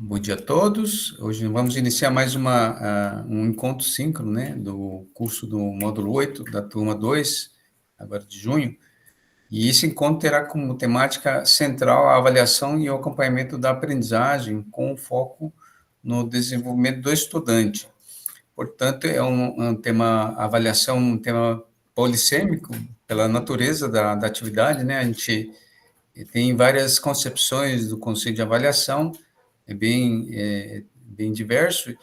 Bom dia a todos. Hoje vamos iniciar mais um encontro síncrono, né, do curso do módulo 8, da turma 2, agora de junho. E esse encontro terá como temática central a avaliação e o acompanhamento da aprendizagem, com foco no desenvolvimento do estudante. Portanto, é um tema, avaliação, um tema polissêmico, pela natureza da atividade, né? A gente tem várias concepções do conceito de avaliação, bem diverso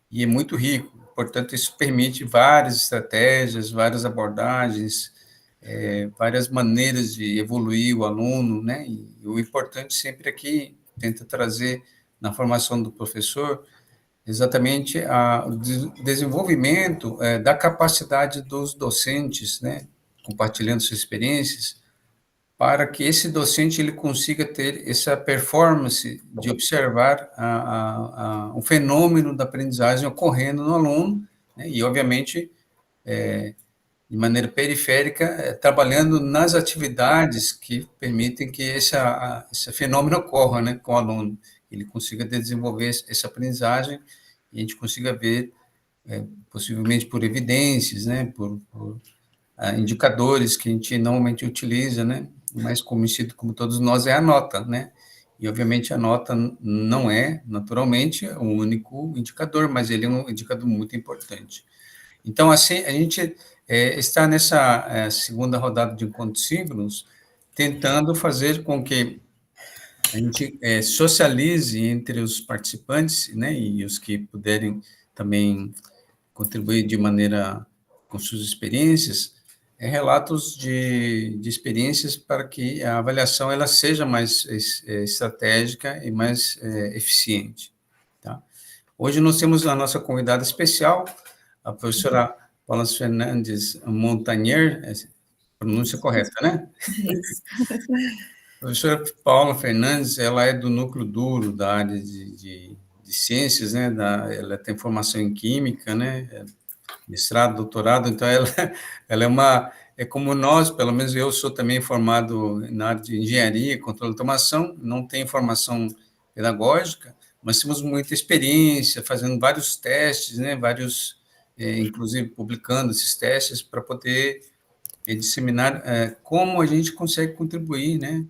e é muito rico. Portanto, isso permite várias estratégias, várias abordagens, várias maneiras de evoluir o aluno, né? E o importante sempre aqui tenta trazer na formação do professor exatamente o desenvolvimento da capacidade dos docentes, né? Compartilhando suas experiências, para que esse docente ele consiga ter essa performance de observar o fenômeno da aprendizagem ocorrendo no aluno, né, e, obviamente, de maneira periférica, trabalhando nas atividades que permitem que esse fenômeno ocorra, né, com o aluno, ele consiga desenvolver essa aprendizagem e a gente consiga ver, possivelmente por evidências, né, por indicadores que a gente normalmente utiliza, né? O mais conhecido, como todos nós, é a nota, né? E, obviamente, a nota não é, naturalmente, o único indicador, mas ele é um indicador muito importante. Então, assim, a gente está nessa segunda rodada de encontros síncronos, tentando fazer com que a gente socialize entre os participantes, né? E os que puderem também contribuir de maneira com suas experiências, relatos de experiências para que a avaliação ela seja mais estratégica e mais eficiente. Tá? Hoje nós temos a nossa convidada especial, a professora Paula Fernandes Montagnier, pronúncia correta, né? Isso. A professora Paula Fernandes, ela é do núcleo duro da área de ciências, né? Ela tem formação em química, né? Mestrado, doutorado, então ela é como nós, pelo menos eu sou também formado na área de engenharia, controle de automação, não tenho formação pedagógica, mas temos muita experiência fazendo vários testes, né, inclusive publicando esses testes para poder disseminar como a gente consegue contribuir, né,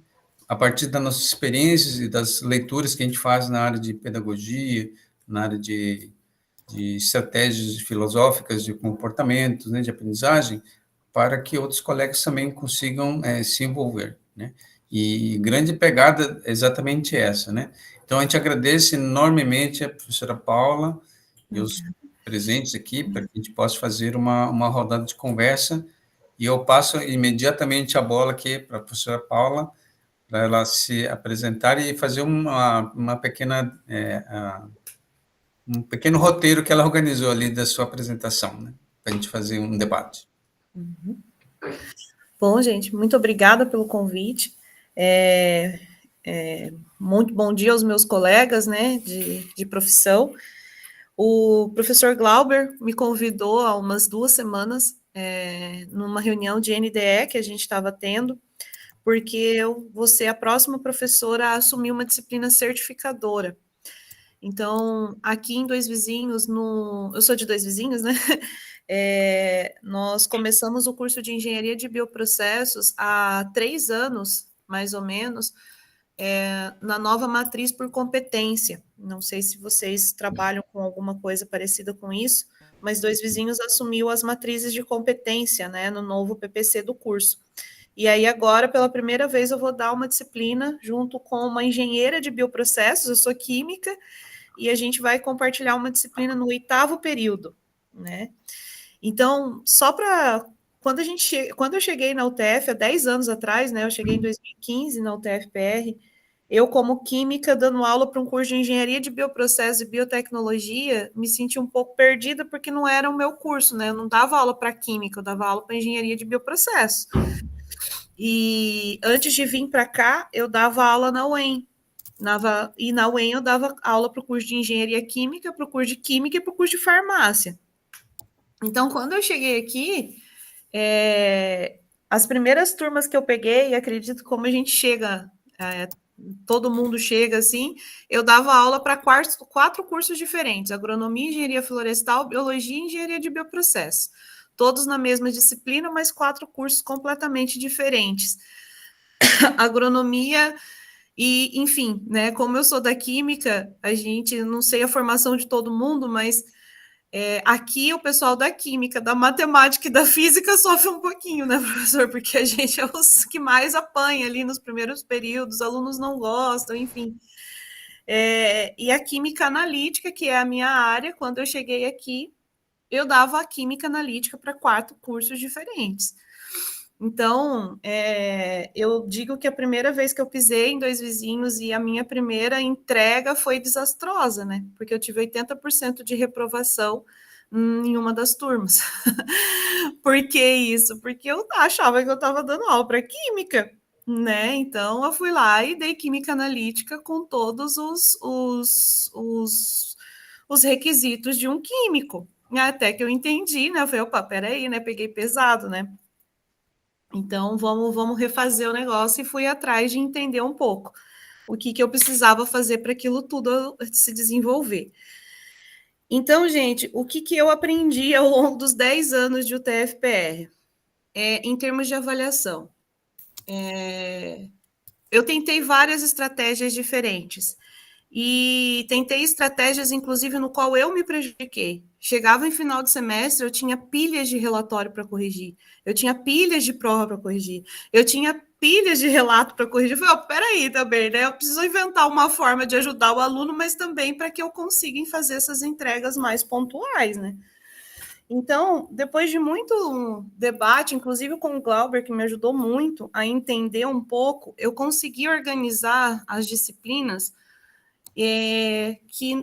a partir das nossas experiências e das leituras que a gente faz na área de pedagogia, na área de estratégias filosóficas de comportamentos, né, de aprendizagem, para que outros colegas também consigam se envolver, né? E grande pegada é exatamente essa, né? Então, a gente agradece enormemente a professora Paula e os presentes aqui, para que a gente possa fazer uma rodada de conversa, e eu passo imediatamente a bola aqui para a professora Paula, para ela se apresentar e fazer uma pequena um pequeno roteiro que ela organizou ali da sua apresentação, né? Para a gente fazer um debate. Uhum. Bom, gente, muito obrigada pelo convite. Muito bom dia aos meus colegas, né, de profissão. O professor Glauber me convidou há umas 2 semanas, numa reunião de NDE que a gente estava tendo, porque eu vou ser a próxima professora a assumir uma disciplina certificadora. Então, aqui em Dois Vizinhos, eu sou de Dois Vizinhos, né? Nós começamos o curso de Engenharia de Bioprocessos há 3 anos, mais ou menos, na nova matriz por competência. Não sei se vocês trabalham com alguma coisa parecida com isso, mas Dois Vizinhos assumiu as matrizes de competência, né, no novo PPC do curso. E aí agora, pela primeira vez, eu vou dar uma disciplina junto com uma engenheira de bioprocessos, eu sou química, e a gente vai compartilhar uma disciplina no 8º período, né? Então, só para quando eu cheguei na UTF há 10 anos atrás, né? Eu cheguei em 2015 na UTF-PR, eu, como química, dando aula para um curso de engenharia de bioprocessos e biotecnologia, me senti um pouco perdida porque não era o meu curso, né? Eu não dava aula para química, eu dava aula para engenharia de bioprocessos. E antes de vir para cá, eu dava aula na UEM, e na UEM eu dava aula para o curso de engenharia química, para o curso de química e para o curso de farmácia. Então, quando eu cheguei aqui, as primeiras turmas que eu peguei, acredito como a gente chega todo mundo chega assim, eu dava aula para 4 cursos diferentes: agronomia, engenharia florestal, biologia e engenharia de bioprocesso. Todos na mesma disciplina, mas 4 cursos completamente diferentes. Agronomia e, enfim, né? Como eu sou da química, a gente, não sei a formação de todo mundo, mas aqui o pessoal da química, da matemática e da física sofre um pouquinho, né, professor? Porque a gente é os que mais apanha ali nos primeiros períodos, alunos não gostam, enfim. E a química analítica, que é a minha área, quando eu cheguei aqui, eu dava a química analítica para 4 cursos diferentes. Então, eu digo que a primeira vez que eu pisei em Dois Vizinhos e a minha primeira entrega foi desastrosa, né? Porque eu tive 80% de reprovação em uma das turmas. Por que isso? Porque eu achava que eu estava dando aula para química, né? Então, eu fui lá e dei química analítica com todos os requisitos de um químico. Até que eu entendi, né? Eu falei, opa, peraí, né? Peguei pesado, né? Então, vamos refazer o negócio e fui atrás de entender um pouco o que eu precisava fazer para aquilo tudo se desenvolver. Então, gente, o que eu aprendi ao longo dos 10 anos de UTFPR? Em termos de avaliação, eu tentei várias estratégias diferentes. E tentei estratégias, inclusive, no qual eu me prejudiquei. Chegava em final de semestre, eu tinha pilhas de relatório para corrigir, eu tinha pilhas de prova para corrigir, eu tinha pilhas de relato para corrigir. Eu falei, peraí também, né? Eu preciso inventar uma forma de ajudar o aluno, mas também para que eu consiga fazer essas entregas mais pontuais, né? Então, depois de muito debate, inclusive com o Glauber, que me ajudou muito a entender um pouco, eu consegui organizar as disciplinas que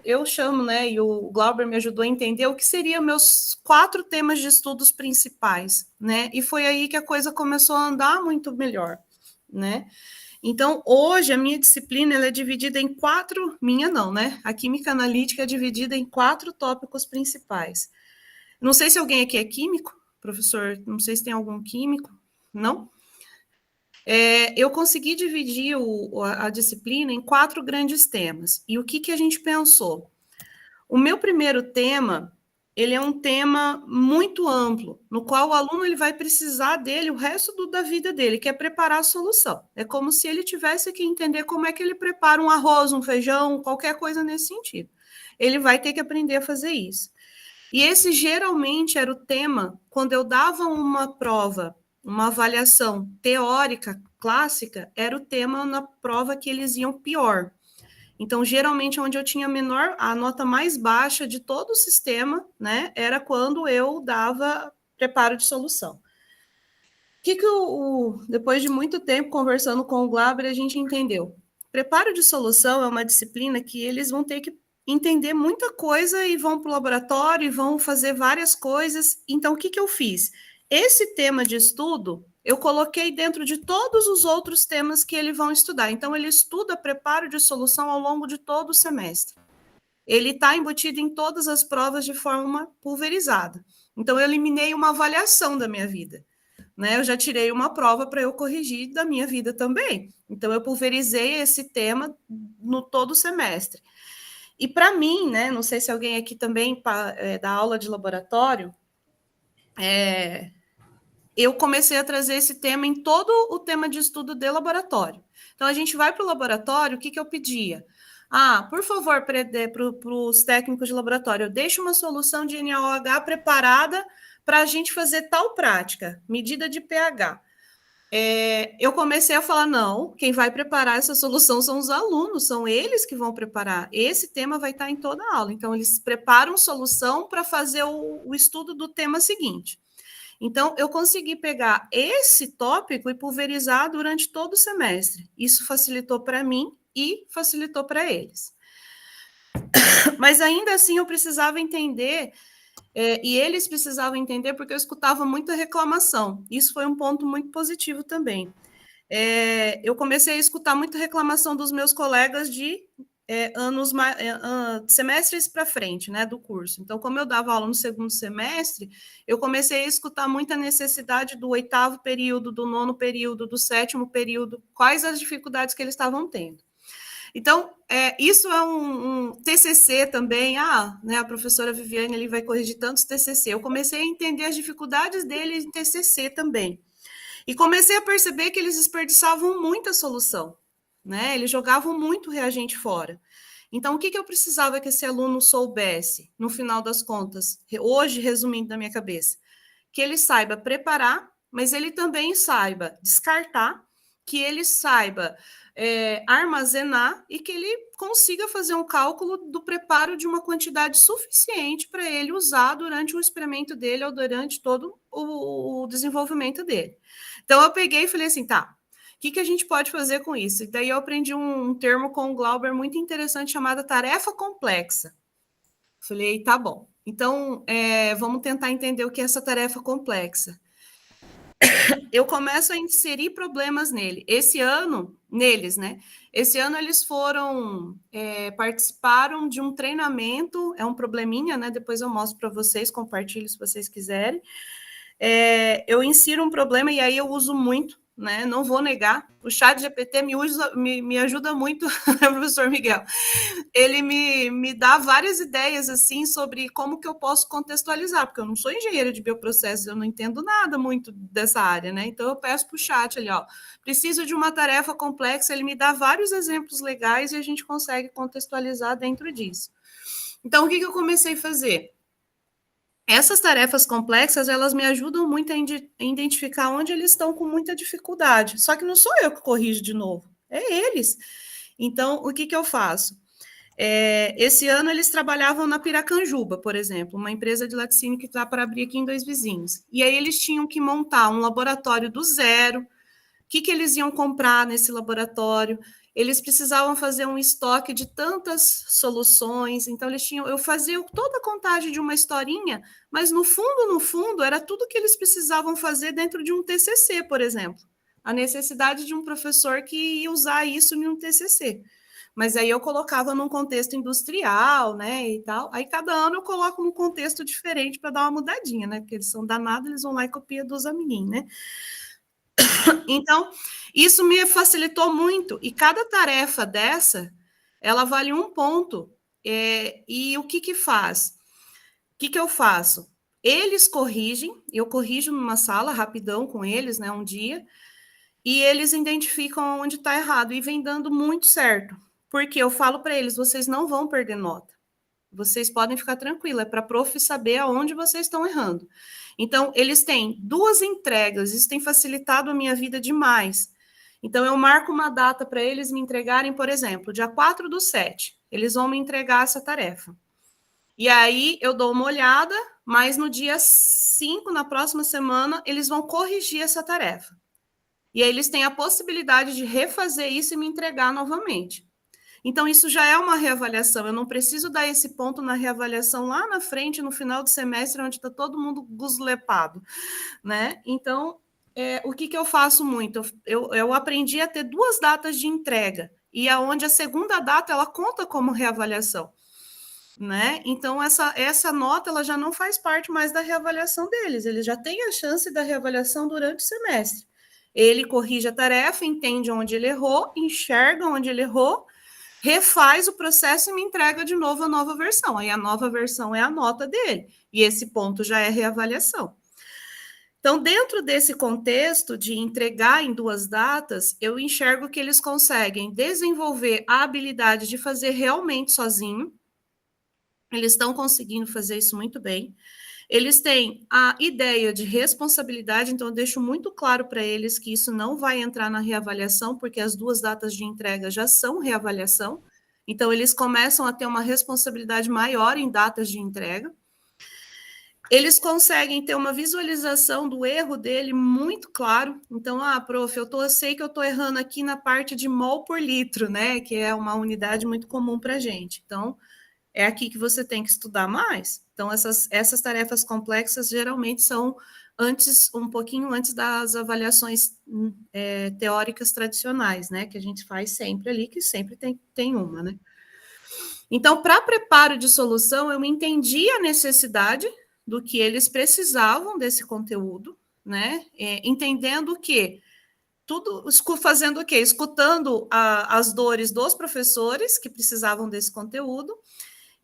eu chamo, né, e o Glauber me ajudou a entender o que seriam meus 4 temas de estudos principais, né, e foi aí que a coisa começou a andar muito melhor, né. Então, hoje, a minha disciplina ela é dividida em 4, minha não, né, a química analítica é dividida em 4 tópicos principais. Não sei se alguém aqui é químico, professor, não sei se tem algum químico, não? Eu consegui dividir a disciplina em 4 grandes temas. E o que a gente pensou? O meu primeiro tema, ele é um tema muito amplo, no qual o aluno ele vai precisar dele o resto da vida dele, que é preparar a solução. É como se ele tivesse que entender como é que ele prepara um arroz, um feijão, qualquer coisa nesse sentido. Ele vai ter que aprender a fazer isso. E esse geralmente era o tema quando eu dava uma prova, uma avaliação teórica clássica, era o tema na prova que eles iam pior. Então, geralmente, onde eu tinha a nota mais baixa de todo o sistema, né, era quando eu dava preparo de solução. Depois de muito tempo conversando com o Glauber, a gente entendeu. Preparo de solução é uma disciplina que eles vão ter que entender muita coisa e vão para o laboratório e vão fazer várias coisas. Então, o que eu fiz? Esse tema de estudo, eu coloquei dentro de todos os outros temas que eles vão estudar. Então, ele estuda preparo de solução ao longo de todo o semestre. Ele está embutido em todas as provas de forma pulverizada. Então, eu eliminei uma avaliação da minha vida. Né, eu já tirei uma prova para eu corrigir da minha vida também. Então, eu pulverizei esse tema no todo o semestre. E para mim, né, não sei se alguém aqui também dá aula de laboratório, eu comecei a trazer esse tema em todo o tema de estudo de laboratório. Então, a gente vai para o laboratório, o que eu pedia? Por favor, para os técnicos de laboratório, deixe uma solução de NaOH preparada para a gente fazer tal prática, medida de pH. Eu comecei a falar, não, quem vai preparar essa solução são os alunos, são eles que vão preparar. Esse tema vai estar em toda a aula. Então, eles preparam solução para fazer o estudo do tema seguinte. Então, eu consegui pegar esse tópico e pulverizar durante todo o semestre. Isso facilitou para mim e facilitou para eles. Mas ainda assim, eu precisava entender, e eles precisavam entender, porque eu escutava muita reclamação. Isso foi um ponto muito positivo também. Eu comecei a escutar muita reclamação dos meus colegas de semestres para frente, né, do curso. Então, como eu dava aula no segundo semestre, eu comecei a escutar muita necessidade do 8º período, do 9º período, do 7º período, quais as dificuldades que eles estavam tendo. Então, isso é um TCC também. Né, a professora Viviane ali vai corrigir tantos TCC. Eu comecei a entender as dificuldades deles em TCC também. E comecei a perceber que eles desperdiçavam muita solução, né? Eles jogavam muito reagente fora. Então, o que eu precisava que esse aluno soubesse, no final das contas, hoje, resumindo na minha cabeça? Que ele saiba preparar, mas ele também saiba descartar, que ele saiba armazenar e que ele consiga fazer um cálculo do preparo de uma quantidade suficiente para ele usar durante o experimento dele ou durante todo o desenvolvimento dele. Então, eu peguei e falei assim, tá, o que a gente pode fazer com isso? E daí eu aprendi um termo com o Glauber muito interessante chamado tarefa complexa. Falei, tá bom. Então, vamos tentar entender o que é essa tarefa complexa. Eu começo a inserir problemas neles, né? Esse ano eles participaram de um treinamento, é um probleminha, né? Depois eu mostro para vocês, compartilho se vocês quiserem. Eu insiro um problema e aí eu uso muito, né? Não vou negar. O ChatGPT me ajuda muito, professor Miguel. Ele me dá várias ideias assim sobre como que eu posso contextualizar, porque eu não sou engenheira de bioprocessos, eu não entendo nada muito dessa área, né? Então eu peço para o chat ali, ó, preciso de uma tarefa complexa, ele me dá vários exemplos legais e a gente consegue contextualizar dentro disso. Então, o que eu comecei a fazer? Essas tarefas complexas, elas me ajudam muito a identificar onde eles estão com muita dificuldade. Só que não sou eu que corrijo de novo, é eles. Então, o que eu faço? Esse ano eles trabalhavam na Piracanjuba, por exemplo, uma empresa de laticínio que está para abrir aqui em Dois Vizinhos. E aí eles tinham que montar um laboratório do zero. O que eles iam comprar nesse laboratório? Eles precisavam fazer um estoque de tantas soluções, então eu fazia toda a contagem de uma historinha, mas no fundo, era tudo que eles precisavam fazer dentro de um TCC, por exemplo. A necessidade de um professor que ia usar isso em um TCC. Mas aí eu colocava num contexto industrial, né, e tal. Aí cada ano eu coloco num contexto diferente para dar uma mudadinha, né, porque eles são danados, eles vão lá e copiam dos amiguinhos, né. Então, isso me facilitou muito. E cada tarefa dessa, ela vale 1 ponto. E o que faz? O que eu faço? Eles corrigem, eu corrijo numa sala rapidão com eles, né, um dia, e eles identificam onde está errado e vem dando muito certo. Porque eu falo para eles, vocês não vão perder nota. Vocês podem ficar tranquilos, é para a prof saber aonde vocês estão errando. Então, eles têm 2 entregas, isso tem facilitado a minha vida demais. Então, eu marco uma data para eles me entregarem, por exemplo, dia 4/7. Eles vão me entregar essa tarefa. E aí, eu dou uma olhada, mas no dia 5, na próxima semana, eles vão corrigir essa tarefa. E aí, eles têm a possibilidade de refazer isso e me entregar novamente. Então, isso já é uma reavaliação. Eu não preciso dar esse ponto na reavaliação lá na frente, no final do semestre, onde está todo mundo guslepado, né? Então, o que eu faço muito? Eu aprendi a ter 2 datas de entrega, e aonde a segunda data, ela conta como reavaliação, né? Então, essa nota, ela já não faz parte mais da reavaliação deles. Eles já têm a chance da reavaliação durante o semestre. Ele corrige a tarefa, entende onde ele errou, enxerga onde ele errou, refaz o processo e me entrega de novo a nova versão. Aí a nova versão é a nota dele, e esse ponto já é reavaliação. Então, dentro desse contexto de entregar em 2 datas, eu enxergo que eles conseguem desenvolver a habilidade de fazer realmente sozinho. Eles estão conseguindo fazer isso muito bem. Eles têm a ideia de responsabilidade, então eu deixo muito claro para eles que isso não vai entrar na reavaliação, porque as 2 datas de entrega já são reavaliação. Então, eles começam a ter uma responsabilidade maior em datas de entrega. Eles conseguem ter uma visualização do erro dele muito claro. Então, prof, sei que eu estou errando aqui na parte de mol por litro, né? Que é uma unidade muito comum para a gente. Então, é aqui que você tem que estudar mais. Então, essas tarefas complexas geralmente são um pouquinho antes das avaliações teóricas tradicionais, né? Que a gente faz sempre ali, que sempre tem uma, né? Então, para preparo de solução, eu entendi a necessidade do que eles precisavam desse conteúdo, né? Entendendo que tudo fazendo o quê? Escutando as dores dos professores que precisavam desse conteúdo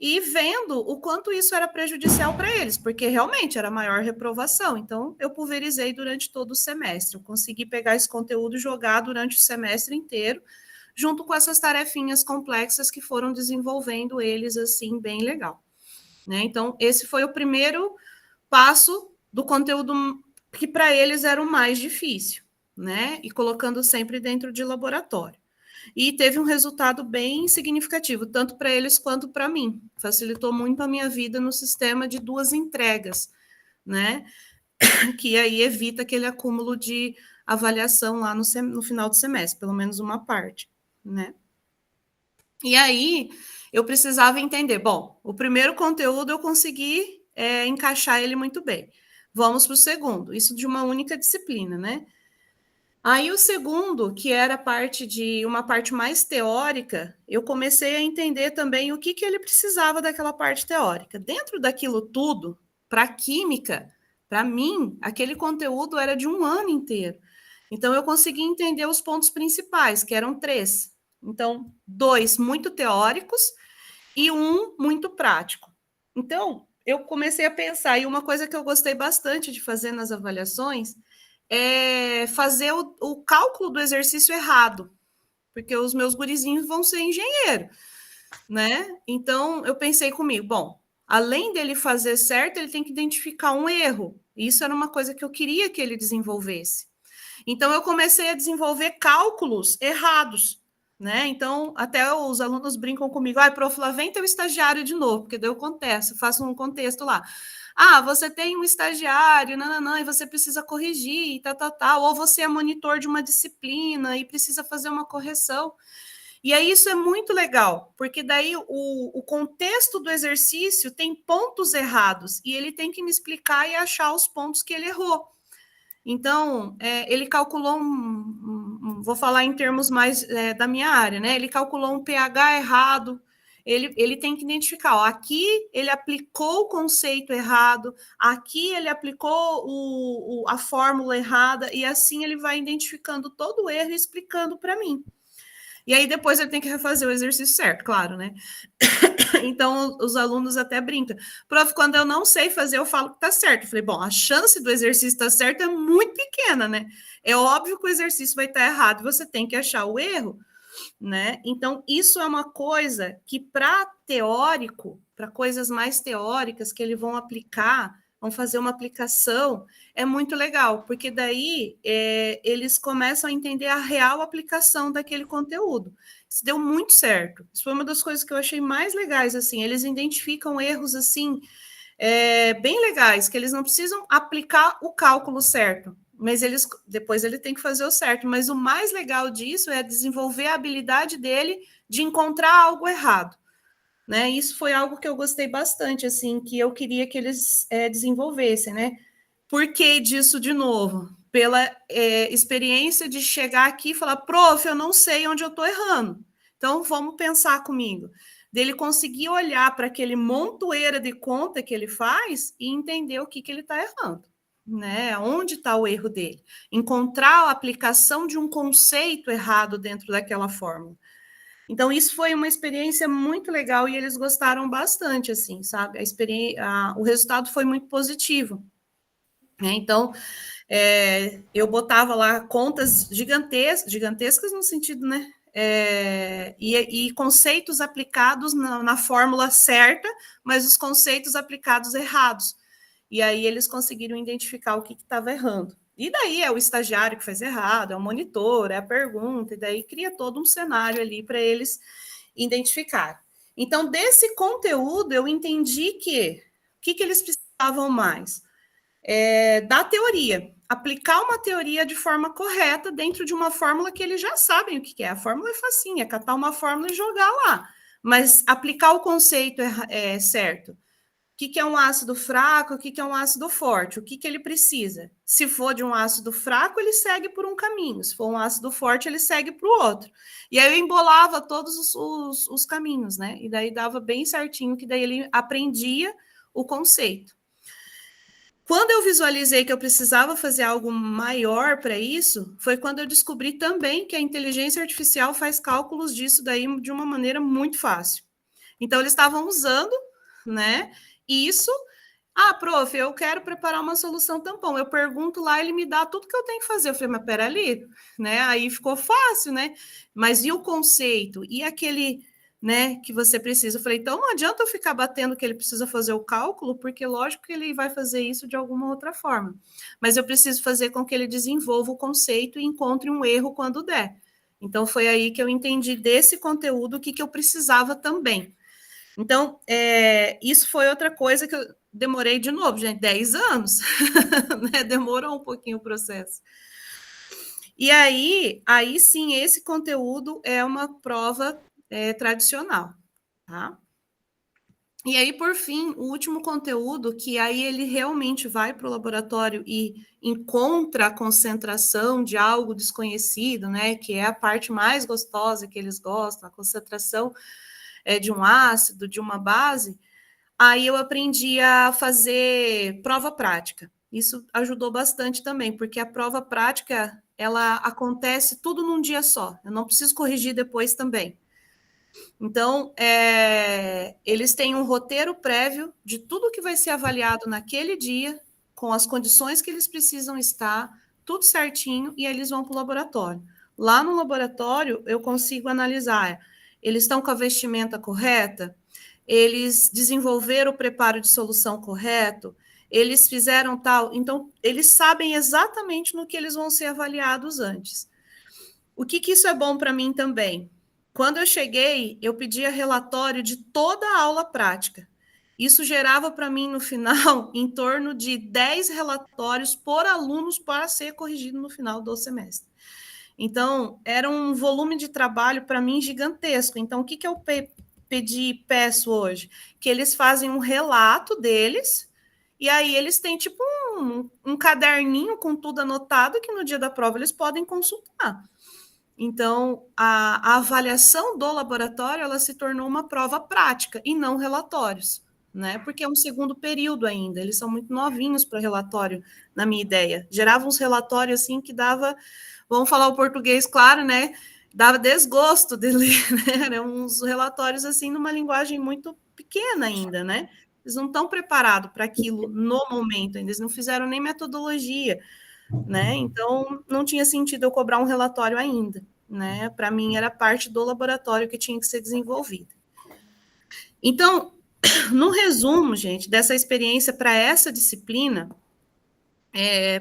e vendo o quanto isso era prejudicial para eles, porque realmente era maior reprovação. Então, eu pulverizei durante todo o semestre. Eu consegui pegar esse conteúdo e jogar durante o semestre inteiro, junto com essas tarefinhas complexas que foram desenvolvendo eles assim, bem legal. Né? Então, esse foi o primeiro passo do conteúdo que para eles era o mais difícil, né? E colocando sempre dentro de laboratório. E teve um resultado bem significativo, tanto para eles quanto para mim. Facilitou muito a minha vida no sistema de 2 entregas, né? Que aí evita aquele acúmulo de avaliação lá no final do semestre, pelo menos uma parte, né? E aí eu precisava entender, bom, o primeiro conteúdo eu consegui encaixar ele muito bem. Vamos para o segundo, isso de uma única disciplina, né? Aí o segundo, que era uma parte mais teórica, eu comecei a entender também o que ele precisava daquela parte teórica. Dentro daquilo tudo, para química, para mim, aquele conteúdo era de um ano inteiro. Então eu consegui entender os pontos principais, que eram 3. Então, 2 muito teóricos e 1 muito prático. Então, eu comecei a pensar, e uma coisa que eu gostei bastante de fazer nas avaliações fazer o cálculo do exercício errado, porque os meus gurizinhos vão ser engenheiro, né? Então, eu pensei comigo, bom, além dele fazer certo, ele tem que identificar um erro. Isso era uma coisa que eu queria que ele desenvolvesse. Então, eu comecei a desenvolver cálculos errados, né? Então, até os alunos brincam comigo, prof, lá vem teu estagiário de novo, porque daí eu faço um contexto lá. Você tem um estagiário, e você precisa corrigir, e tal, ou você é monitor de uma disciplina e precisa fazer uma correção. E aí isso é muito legal, porque daí o contexto do exercício tem pontos errados, e ele tem que me explicar e achar os pontos que ele errou. Então, ele calculou vou falar em termos mais da minha área, né? Ele calculou um pH errado, ele tem que identificar, aqui ele aplicou o conceito errado, aqui ele aplicou a fórmula errada, e assim ele vai identificando todo o erro e explicando para mim. E aí depois ele tem que refazer o exercício certo, claro, né? Então, os alunos até brincam. Prof, quando eu não sei fazer, eu falo que tá certo. Eu falei, bom, a chance do exercício estar certo é muito pequena, né? É óbvio que o exercício vai estar errado, você tem que achar o erro, né? Então, isso é uma coisa que, para teórico, para coisas mais teóricas que eles vão aplicar, vão fazer uma aplicação, é muito legal, porque daí eles começam a entender a real aplicação daquele conteúdo. Isso deu muito certo. Isso foi uma das coisas que eu achei mais legais, assim, eles identificam erros, assim, bem legais, que eles não precisam aplicar o cálculo certo, mas depois ele tem que fazer o certo. Mas o mais legal disso é desenvolver a habilidade dele de encontrar algo errado, né? Isso foi algo que eu gostei bastante, assim, que eu queria que eles desenvolvessem, né? Por que disso de novo? Pela experiência de chegar aqui e falar, prof, eu não sei onde eu estou errando. Então, vamos pensar comigo. Dele conseguir olhar para aquele montoeira de conta que ele faz e entender o que ele está errando, né? Onde está o erro dele? Encontrar a aplicação de um conceito errado dentro daquela fórmula. Então, isso foi uma experiência muito legal e eles gostaram bastante, assim, sabe? O resultado foi muito positivo. Né? Então, eu botava lá contas gigantescas no sentido, né? E conceitos aplicados na fórmula certa, mas os conceitos aplicados errados. E aí eles conseguiram identificar o que estava errando. E daí é o estagiário que faz errado, é o monitor, é a pergunta, e daí cria todo um cenário ali para eles identificar. Então, desse conteúdo, eu entendi que o que eles precisavam mais? Da teoria. Aplicar uma teoria de forma correta dentro de uma fórmula que eles já sabem o que é. A fórmula é facinha, é catar uma fórmula e jogar lá. Mas aplicar o conceito certo. que é um ácido fraco, o que é um ácido forte, o que ele precisa. Se for de um ácido fraco, ele segue por um caminho, se for um ácido forte, ele segue para o outro. E aí eu embolava todos os caminhos, né? E daí dava bem certinho, que daí ele aprendia o conceito. Quando eu visualizei que eu precisava fazer algo maior para isso, foi quando eu descobri também que a inteligência artificial faz cálculos disso daí de uma maneira muito fácil. Então, eles estavam usando, né, isso. Ah, prof, eu quero preparar uma solução tampão. Eu pergunto lá, ele me dá tudo que eu tenho que fazer. Eu falei, mas peraí, né? Aí ficou fácil, né? Mas e o conceito? E aquele, né, que você precisa? Eu falei, então não adianta eu ficar batendo que ele precisa fazer o cálculo, porque lógico que ele vai fazer isso de alguma outra forma. Mas eu preciso fazer com que ele desenvolva o conceito e encontre um erro quando der. Então, foi aí que eu entendi desse conteúdo o que eu precisava também. Então, isso foi outra coisa que eu demorei de novo, gente, 10 anos. Né? Demorou um pouquinho o processo. E aí sim, esse conteúdo é uma prova tradicional, tá? E aí, por fim, o último conteúdo, que aí ele realmente vai para o laboratório e encontra a concentração de algo desconhecido, né? Que é a parte mais gostosa que eles gostam, a concentração de um ácido, de uma base. Aí eu aprendi a fazer prova prática. Isso ajudou bastante também, porque a prova prática, ela acontece tudo num dia só. Eu não preciso corrigir depois também. Então, eles têm um roteiro prévio de tudo que vai ser avaliado naquele dia, com as condições que eles precisam estar, tudo certinho, e aí eles vão para o laboratório. Lá no laboratório, eu consigo analisar, eles estão com a vestimenta correta? Eles desenvolveram o preparo de solução correto? Eles fizeram tal? Então, eles sabem exatamente no que eles vão ser avaliados antes. O que isso é bom para mim também? Quando eu cheguei, eu pedia relatório de toda a aula prática. Isso gerava para mim, no final, em torno de 10 relatórios por alunos para ser corrigido no final do semestre. Então, era um volume de trabalho para mim gigantesco. Então, o que eu peço hoje? Que eles fazem um relato deles, e aí eles têm tipo um caderninho com tudo anotado que no dia da prova eles podem consultar. Então, a avaliação do laboratório, ela se tornou uma prova prática e não relatórios, né? Porque é um segundo período ainda, eles são muito novinhos para relatório, na minha ideia. Gerava uns relatórios assim que dava, vamos falar o português, claro, né? Dava desgosto de ler, né? Eram uns relatórios assim numa linguagem muito pequena ainda, né? Eles não estão preparados para aquilo no momento, ainda eles não fizeram nem metodologia, né? Então, não tinha sentido eu cobrar um relatório ainda, né? Para mim, era parte do laboratório que tinha que ser desenvolvida. Então, no resumo, gente, dessa experiência para essa disciplina,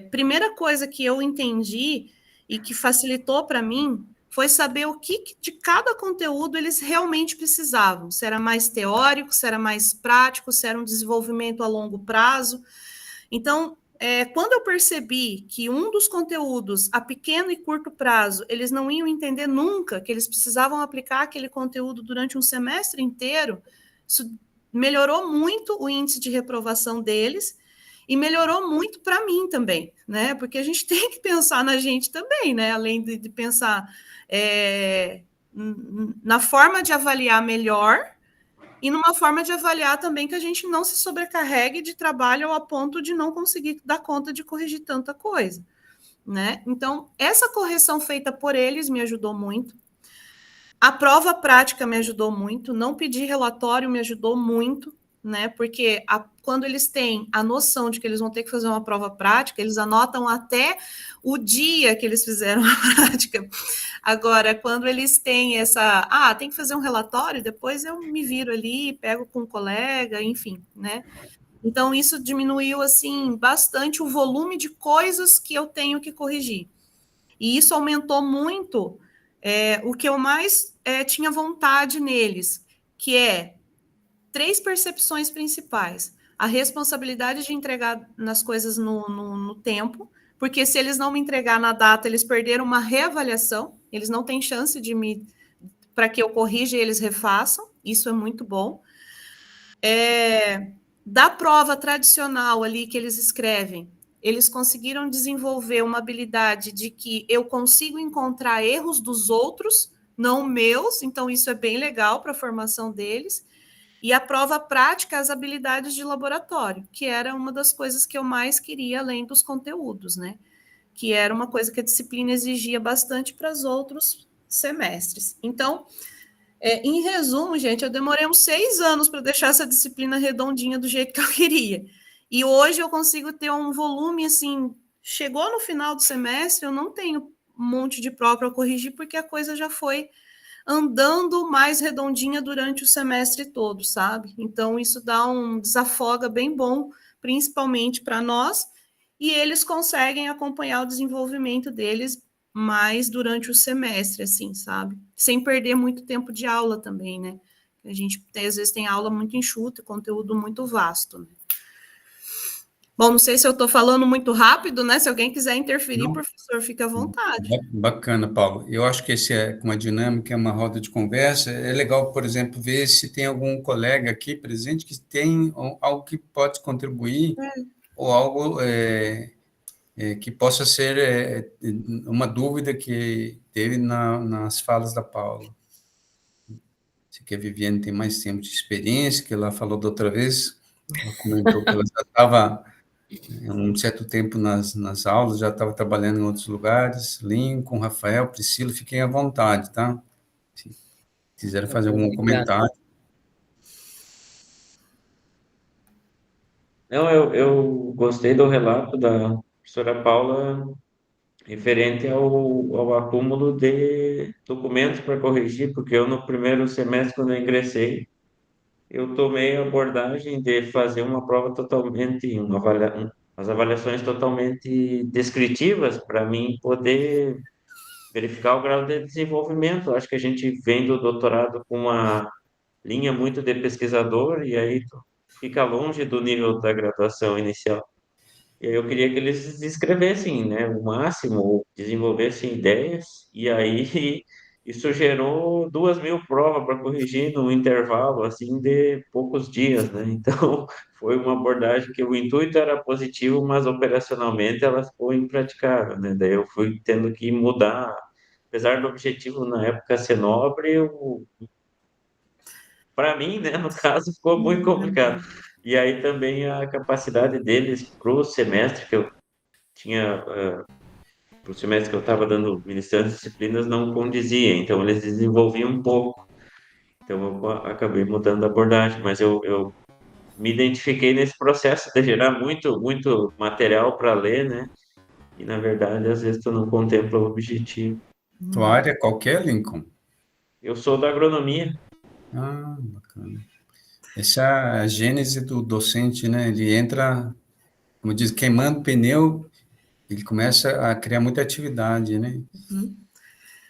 primeira coisa que eu entendi e que facilitou para mim foi saber o que de cada conteúdo eles realmente precisavam. Se era mais teórico, se era mais prático, se era um desenvolvimento a longo prazo. Então, quando eu percebi que um dos conteúdos, a pequeno e curto prazo, eles não iam entender nunca, que eles precisavam aplicar aquele conteúdo durante um semestre inteiro, isso melhorou muito o índice de reprovação deles e melhorou muito para mim também, né? Porque a gente tem que pensar na gente também, né? Além de pensar na forma de avaliar melhor, e numa forma de avaliar também que a gente não se sobrecarregue de trabalho ao ponto de não conseguir dar conta de corrigir tanta coisa, né? Então, essa correção feita por eles me ajudou muito. A prova prática me ajudou muito, não pedir relatório me ajudou muito, né? Porque quando eles têm a noção de que eles vão ter que fazer uma prova prática, eles anotam até o dia que eles fizeram a prática. Agora, quando eles têm tem que fazer um relatório, depois eu me viro ali, pego com um colega, enfim, né? Então, isso diminuiu, assim, bastante o volume de coisas que eu tenho que corrigir. E isso aumentou muito o que eu mais tinha vontade neles, que é 3 percepções principais. A responsabilidade de entregar nas coisas no tempo, porque se eles não me entregar na data, eles perderam uma reavaliação, eles não têm chance para que eu corrija e eles refaçam, isso é muito bom. da prova tradicional ali que eles escrevem, eles conseguiram desenvolver uma habilidade de que eu consigo encontrar erros dos outros, não meus, então isso é bem legal para a formação deles. E a prova prática, as habilidades de laboratório, que era uma das coisas que eu mais queria, além dos conteúdos, né? Que era uma coisa que a disciplina exigia bastante para os outros semestres. Então, em resumo, gente, eu demorei uns 6 anos para deixar essa disciplina redondinha do jeito que eu queria. E hoje eu consigo ter um volume assim. Chegou no final do semestre, eu não tenho um monte de prova para corrigir, porque a coisa já foi andando mais redondinha durante o semestre todo, sabe? Então, isso dá um desafoga bem bom, principalmente para nós, e eles conseguem acompanhar o desenvolvimento deles mais durante o semestre, assim, sabe? Sem perder muito tempo de aula também, né? A gente às vezes tem aula muito enxuta, conteúdo muito vasto, né? Bom, não sei se eu estou falando muito rápido, né? Se alguém quiser interferir, Não, professor, fique à vontade. bacana, Paulo. Eu acho que esse é uma dinâmica, é uma roda de conversa. É legal, por exemplo, ver se tem algum colega aqui presente que tem algo que pode contribuir ou algo que possa ser uma dúvida que teve nas falas da Paula. Se que a Viviane tem mais tempo de experiência, que ela falou da outra vez, ela comentou que ela já estava um certo tempo nas aulas, já estava trabalhando em outros lugares. Lincoln, Rafael, Priscila, fiquem à vontade, tá? Se quiserem Tá fazer bom, algum obrigado. comentário. Não, eu gostei do relato da professora Paula referente ao acúmulo de documentos para corrigir, porque eu no primeiro semestre, quando eu ingressei, eu tomei a abordagem de fazer uma prova totalmente, as avaliações totalmente descritivas para mim poder verificar o grau de desenvolvimento. Acho que a gente vem do doutorado com uma linha muito de pesquisador e aí tu fica longe do nível da graduação inicial. E aí eu queria que eles escrevessem, né, o máximo, desenvolvessem ideias, e aí isso gerou 2.000 provas para corrigir num intervalo, assim, de poucos dias, né? Então, foi uma abordagem que o intuito era positivo, mas operacionalmente ela ficou impraticável, né? Daí eu fui tendo que mudar, apesar do objetivo na época ser nobre, para mim, né, no caso, ficou muito complicado. E aí também a capacidade deles para o semestre que eu tinha, para o semestre que eu estava dando, ministrando as disciplinas, não condizia, então eles desenvolviam um pouco. Então eu acabei mudando a abordagem, mas eu me identifiquei nesse processo de gerar muito, muito material para ler, né? E na verdade, às vezes tu não contempla o objetivo. Tua área é qualquer, Lincoln? Eu sou da agronomia. Ah, bacana. Essa é a gênese do docente, né? Ele entra, como diz, queimando pneu, ele começa a criar muita atividade, né?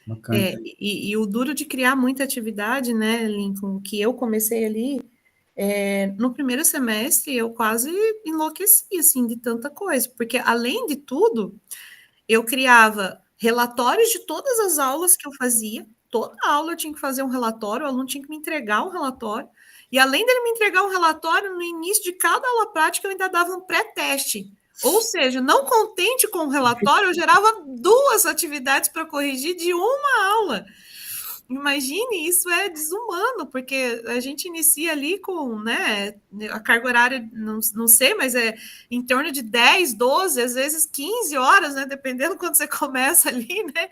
Bacana. E o duro de criar muita atividade, né, Lincoln, que eu comecei ali, no primeiro semestre eu quase enlouqueci, assim, de tanta coisa, porque além de tudo, eu criava relatórios de todas as aulas que eu fazia, toda aula eu tinha que fazer um relatório, o aluno tinha que me entregar um relatório, e além dele me entregar um relatório, no início de cada aula prática eu ainda dava um pré-teste. Ou seja, não contente com o relatório, eu gerava 2 atividades para corrigir de uma aula. Imagine, isso é desumano, porque a gente inicia ali com, né, a carga horária, não sei, mas é em torno de 10, 12, às vezes 15 horas, né, dependendo quando você começa ali, né,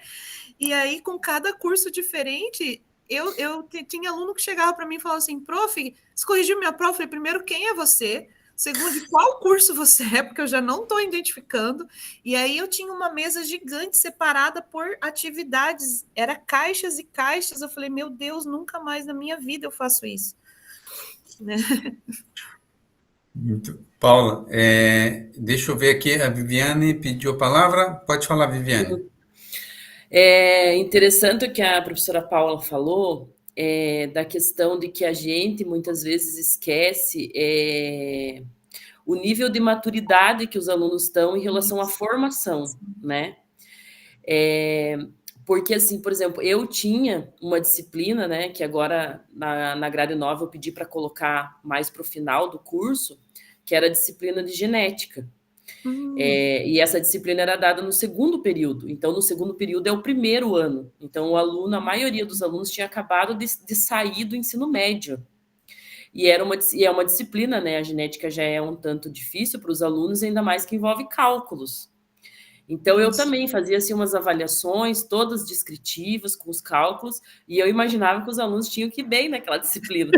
e aí com cada curso diferente, eu tinha aluno que chegava para mim e falava assim, prof, você corrigiu minha prova? Eu falei, primeiro, quem é você? Segundo, de qual curso você é? Porque eu já não estou identificando. E aí eu tinha uma mesa gigante separada por atividades, era caixas e caixas. Eu falei, meu Deus, nunca mais na minha vida eu faço isso. Né? Paula, deixa eu ver aqui, a Viviane pediu a palavra. Pode falar, Viviane. É interessante o que a professora Paula falou, da questão de que a gente muitas vezes esquece o nível de maturidade que os alunos estão em relação à formação, né? Porque, assim, por exemplo, eu tinha uma disciplina, né, que agora na grade nova eu pedi para colocar mais para o final do curso, que era a disciplina de genética. E essa disciplina era dada no segundo período. Então, no segundo período é o primeiro ano. Então, o aluno, a maioria dos alunos tinha acabado de sair do ensino médio. E é uma disciplina, né? A genética já é um tanto difícil para os alunos, ainda mais que envolve cálculos. Então, eu também fazia assim, umas avaliações, todas descritivas, com os cálculos, e eu imaginava que os alunos tinham que ir bem naquela disciplina.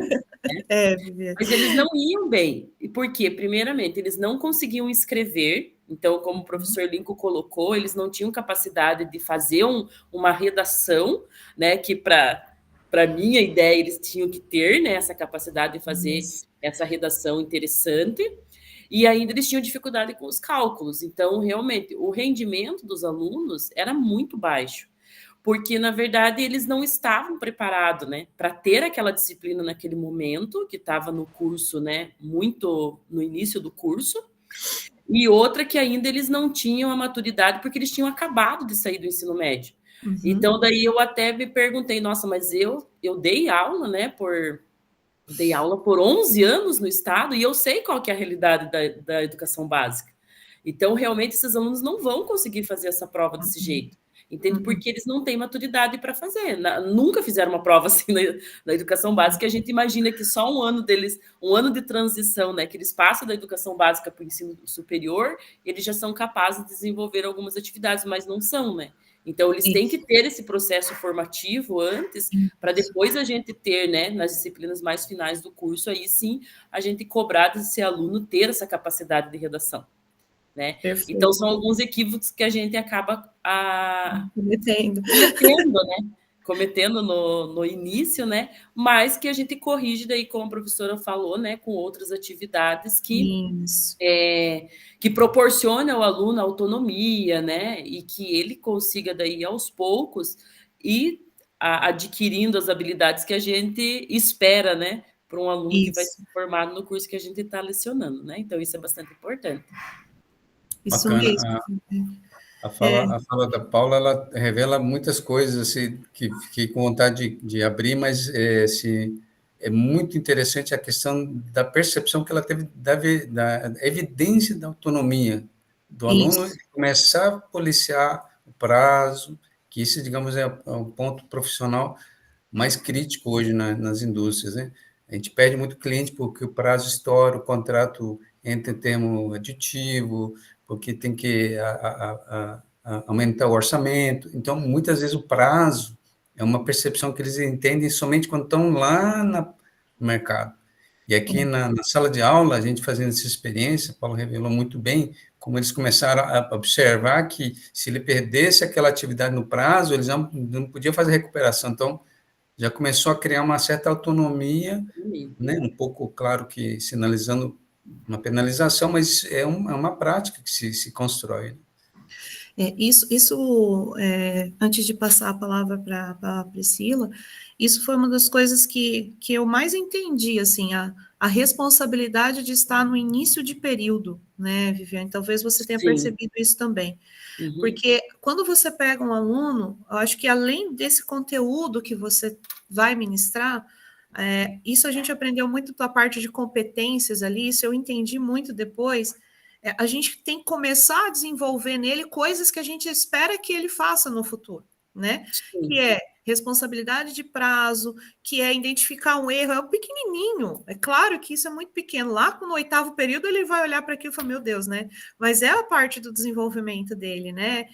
Viviane. Mas eles não iam bem. E por quê? Primeiramente, eles não conseguiam escrever. Então, como o professor Lincoln colocou, eles não tinham capacidade de fazer uma redação, né? Que para minha ideia eles tinham que ter, né, essa capacidade de fazer essa redação interessante. E ainda eles tinham dificuldade com os cálculos. Então, realmente, o rendimento dos alunos era muito baixo, porque, na verdade, eles não estavam preparados, né, para ter aquela disciplina naquele momento, que estava no curso, né, muito no início do curso, e outra que ainda eles não tinham a maturidade, porque eles tinham acabado de sair do ensino médio. Então, daí eu até me perguntei, nossa, mas eu dei aula, né, dei aula por 11 anos no estado e eu sei qual que é a realidade da educação básica. Então, realmente, esses alunos não vão conseguir fazer essa prova desse jeito. Entende? Porque eles não têm maturidade para fazer. Nunca fizeram uma prova assim na educação básica. A gente imagina que só um ano deles, um ano de transição, né, que eles passam da educação básica para o ensino superior, eles já são capazes de desenvolver algumas atividades, mas não são, né? Então, eles têm que ter esse processo formativo antes, para depois a gente ter, né, nas disciplinas mais finais do curso, aí sim, a gente cobrar desse aluno ter essa capacidade de redação, né? Então, são alguns equívocos que a gente acaba cometendo no início, né? Mas que a gente corrige daí, como a professora falou, né? Com outras atividades que proporciona ao aluno autonomia, né? E que ele consiga daí, aos poucos, ir adquirindo as habilidades que a gente espera, né? Para um aluno que vai ser formado no curso que a gente está lecionando, né? Então, isso é bastante importante. Isso Bacana. mesmo. A fala da Paula, ela revela muitas coisas assim, que fiquei com vontade de abrir, mas é muito interessante a questão da percepção que ela teve da evidência da autonomia do aluno, começar a policiar o prazo, que isso, digamos, é um ponto profissional mais crítico hoje nas indústrias, né? A gente perde muito cliente porque o prazo estoura, o contrato entra em termo aditivo, porque tem que aumentar o orçamento. Então, muitas vezes o prazo é uma percepção que eles entendem somente quando estão lá no mercado. E aqui na sala de aula, a gente fazendo essa experiência, Paulo revelou muito bem como eles começaram a observar que se ele perdesse aquela atividade no prazo, eles não podiam fazer recuperação. Então, já começou a criar uma certa autonomia, né? Um pouco, claro que sinalizando uma penalização, mas é uma prática que se constrói. Antes de passar a palavra para a Priscila, isso foi uma das coisas que eu mais entendi, assim, a responsabilidade de estar no início de período, né, Viviane? Talvez você tenha percebido isso também. Porque quando você pega um aluno, eu acho que além desse conteúdo que você vai ministrar, isso a gente aprendeu muito da parte de competências ali, isso eu entendi muito depois. A gente tem que começar a desenvolver nele coisas que a gente espera que ele faça no futuro, né? Sim. Que é responsabilidade de prazo, que é identificar um erro, é um pequenininho, é claro que isso é muito pequeno, lá no 8º período ele vai olhar para aquilo e falar, meu Deus, né? Mas é a parte do desenvolvimento dele, né?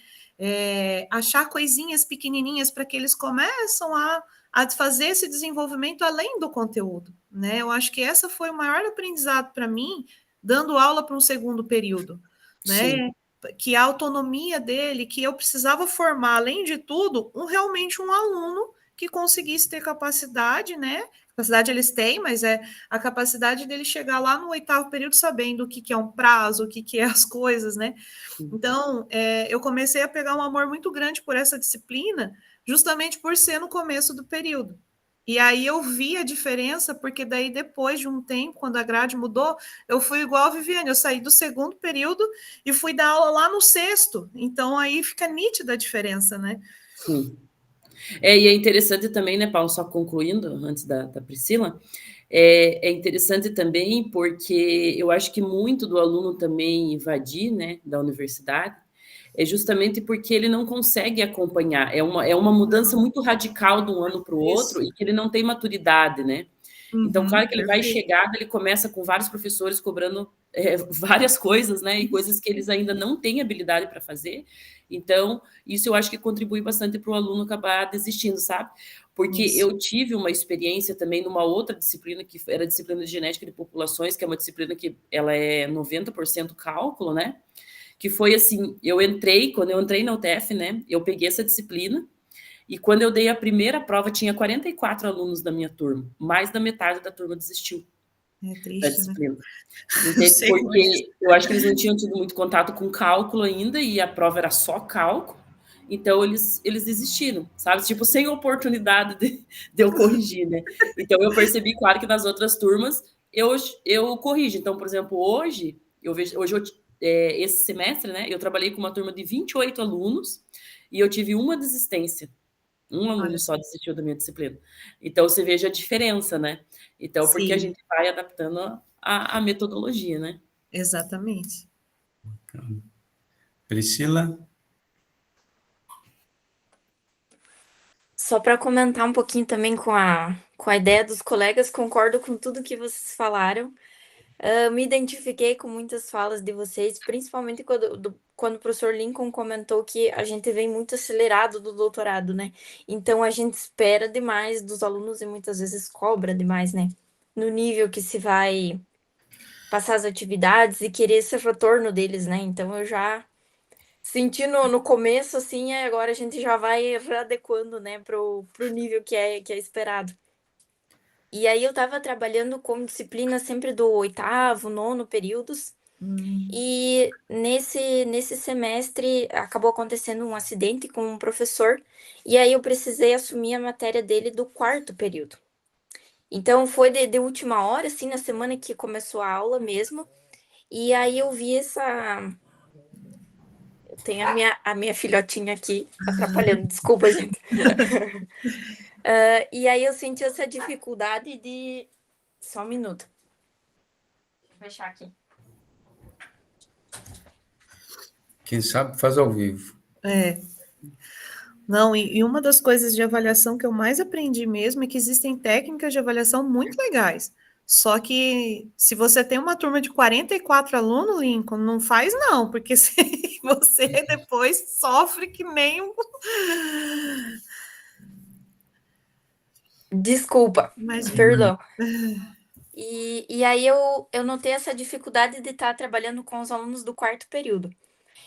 Achar coisinhas pequenininhas para que eles começam a fazer esse desenvolvimento além do conteúdo, né? Eu acho que essa foi o maior aprendizado para mim, dando aula para um segundo período, né? Sim. Que a autonomia dele, que eu precisava formar, além de tudo, realmente um aluno que conseguisse ter capacidade, né? Capacidade eles têm, mas é a capacidade dele chegar lá no 8º período sabendo o que é um prazo, o que é as coisas, né? Então, eu comecei a pegar um amor muito grande por essa disciplina, justamente por ser no começo do período. E aí eu vi a diferença, porque daí depois de um tempo, quando a grade mudou, eu fui igual a Viviane, eu saí do 2º período e fui dar aula lá no 6º. Então aí fica nítida a diferença, né? Sim. E é interessante também, né, Paulo, só concluindo, antes da Priscila, é interessante também porque eu acho que muito do aluno também invadir, né, da universidade, é justamente porque ele não consegue acompanhar. É uma mudança muito radical de um ano para o outro e que ele não tem maturidade, né? Então, claro que ele vai chegar, ele começa com vários professores cobrando várias coisas, né? E coisas que eles ainda não têm habilidade para fazer. Então, isso eu acho que contribui bastante para o aluno acabar desistindo, sabe? Porque eu tive uma experiência também numa outra disciplina, que era a disciplina de genética de populações, que é uma disciplina que ela é 90% cálculo, né? Que foi assim, quando eu entrei na UTF, né? Eu peguei essa disciplina, e quando eu dei a primeira prova, tinha 44 alunos da minha turma. Mais da metade da turma desistiu da disciplina. Né? Entende? Porque eu acho que eles não tinham tido muito contato com cálculo ainda, e a prova era só cálculo. Então, eles desistiram, sabe? Tipo, sem oportunidade de eu corrigir, né? Então, eu percebi, claro, que nas outras turmas eu corrijo. Então, por exemplo, hoje, esse semestre, né? Eu trabalhei com uma turma de 28 alunos e eu tive uma desistência. Um aluno só desistiu da minha disciplina. Então, você veja a diferença, né? Então, porque a gente vai adaptando a metodologia, né? Exatamente. Priscila? Só para comentar um pouquinho também com a ideia dos colegas, concordo com tudo que vocês falaram. Me identifiquei com muitas falas de vocês, principalmente quando o professor Lincoln comentou que a gente vem muito acelerado do doutorado, né? Então, a gente espera demais dos alunos e muitas vezes cobra demais, né? No nível que se vai passar as atividades e querer esse retorno deles, né? Então, eu já senti no começo, assim, e agora a gente já vai readequando, né, pro nível que é esperado. E aí eu estava trabalhando com disciplina sempre do 8º, 9º períodos, e nesse semestre acabou acontecendo um acidente com um professor, e aí eu precisei assumir a matéria dele do 4º período. Então foi de última hora, assim, na semana que começou a aula mesmo, e aí eu vi Eu tenho a minha filhotinha aqui atrapalhando, desculpa, gente. E aí eu senti essa dificuldade de... Só um minuto. Deixa eu fechar aqui. Quem sabe faz ao vivo. Não, e uma das coisas de avaliação que eu mais aprendi mesmo é que existem técnicas de avaliação muito legais. Só que se você tem uma turma de 44 alunos, Lincoln, não faz não, porque você depois sofre que nem um... Desculpa, perdão. E aí eu notei essa dificuldade de estar trabalhando com os alunos do 4º período.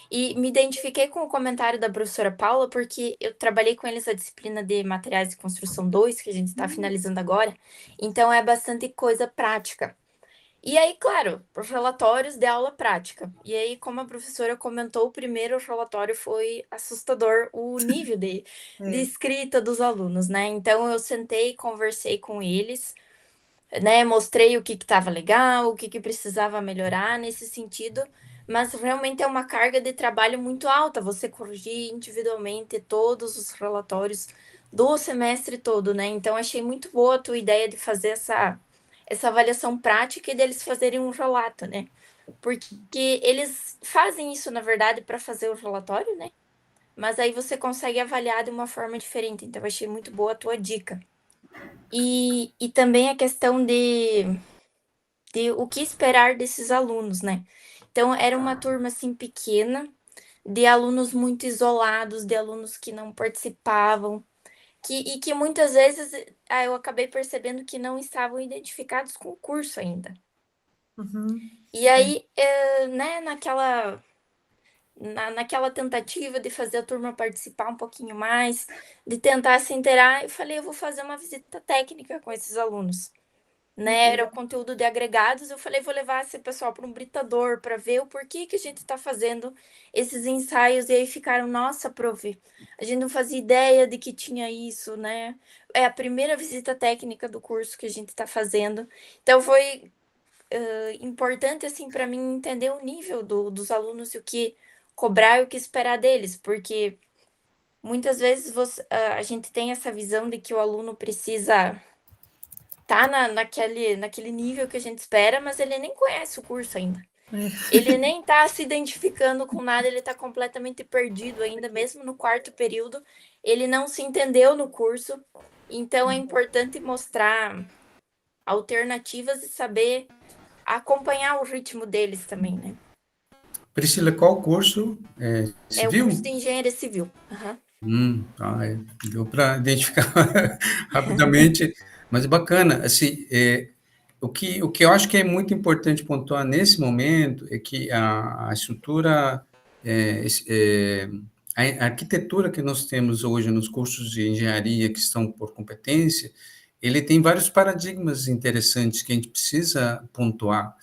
E me identifiquei com o comentário da professora Paula, porque eu trabalhei com eles a disciplina de Materiais de Construção 2, que a gente está finalizando agora, então é bastante coisa prática. E aí, claro, os relatórios de aula prática. E aí, como a professora comentou, o primeiro relatório foi assustador, o nível de escrita dos alunos, né? Então, eu sentei, conversei com eles, né? Mostrei o que estava legal, o que precisava melhorar nesse sentido, mas realmente é uma carga de trabalho muito alta, você corrigir individualmente todos os relatórios do semestre todo, né? Então, achei muito boa a tua ideia de fazer essa avaliação prática e deles fazerem um relato, né? Porque eles fazem isso, na verdade, para fazer o relatório, né? Mas aí você consegue avaliar de uma forma diferente. Então, eu achei muito boa a tua dica. E também a questão de o que esperar desses alunos, né? Então, era uma turma, assim, pequena, de alunos muito isolados, de alunos que não participavam, e que muitas vezes eu acabei percebendo que não estavam identificados com o curso ainda. E aí, né, naquela tentativa de fazer a turma participar um pouquinho mais, de tentar se inteirar, eu falei, eu vou fazer uma visita técnica com esses alunos. Né, era o conteúdo de agregados, eu falei, vou levar esse pessoal para um britador, para ver o porquê que a gente está fazendo esses ensaios, e aí ficaram, nossa, prof, a gente não fazia ideia de que tinha isso, né, é a primeira visita técnica do curso que a gente está fazendo, então foi importante, assim, para mim entender o nível dos alunos e o que cobrar e o que esperar deles, porque muitas vezes a gente tem essa visão de que o aluno precisa estar naquele nível que a gente espera, mas ele nem conhece o curso ainda. Ele nem está se identificando com nada, ele está completamente perdido ainda, mesmo no quarto período, ele não se entendeu no curso, então é importante mostrar alternativas e saber acompanhar o ritmo deles também, né? Priscila, qual curso? É o Civil? curso de engenharia civil. Deu para identificar rapidamente, mas é bacana. Assim, o que eu acho que é muito importante pontuar nesse momento é que a estrutura, a arquitetura que nós temos hoje nos cursos de engenharia que estão por competência, ele tem vários paradigmas interessantes que a gente precisa pontuar.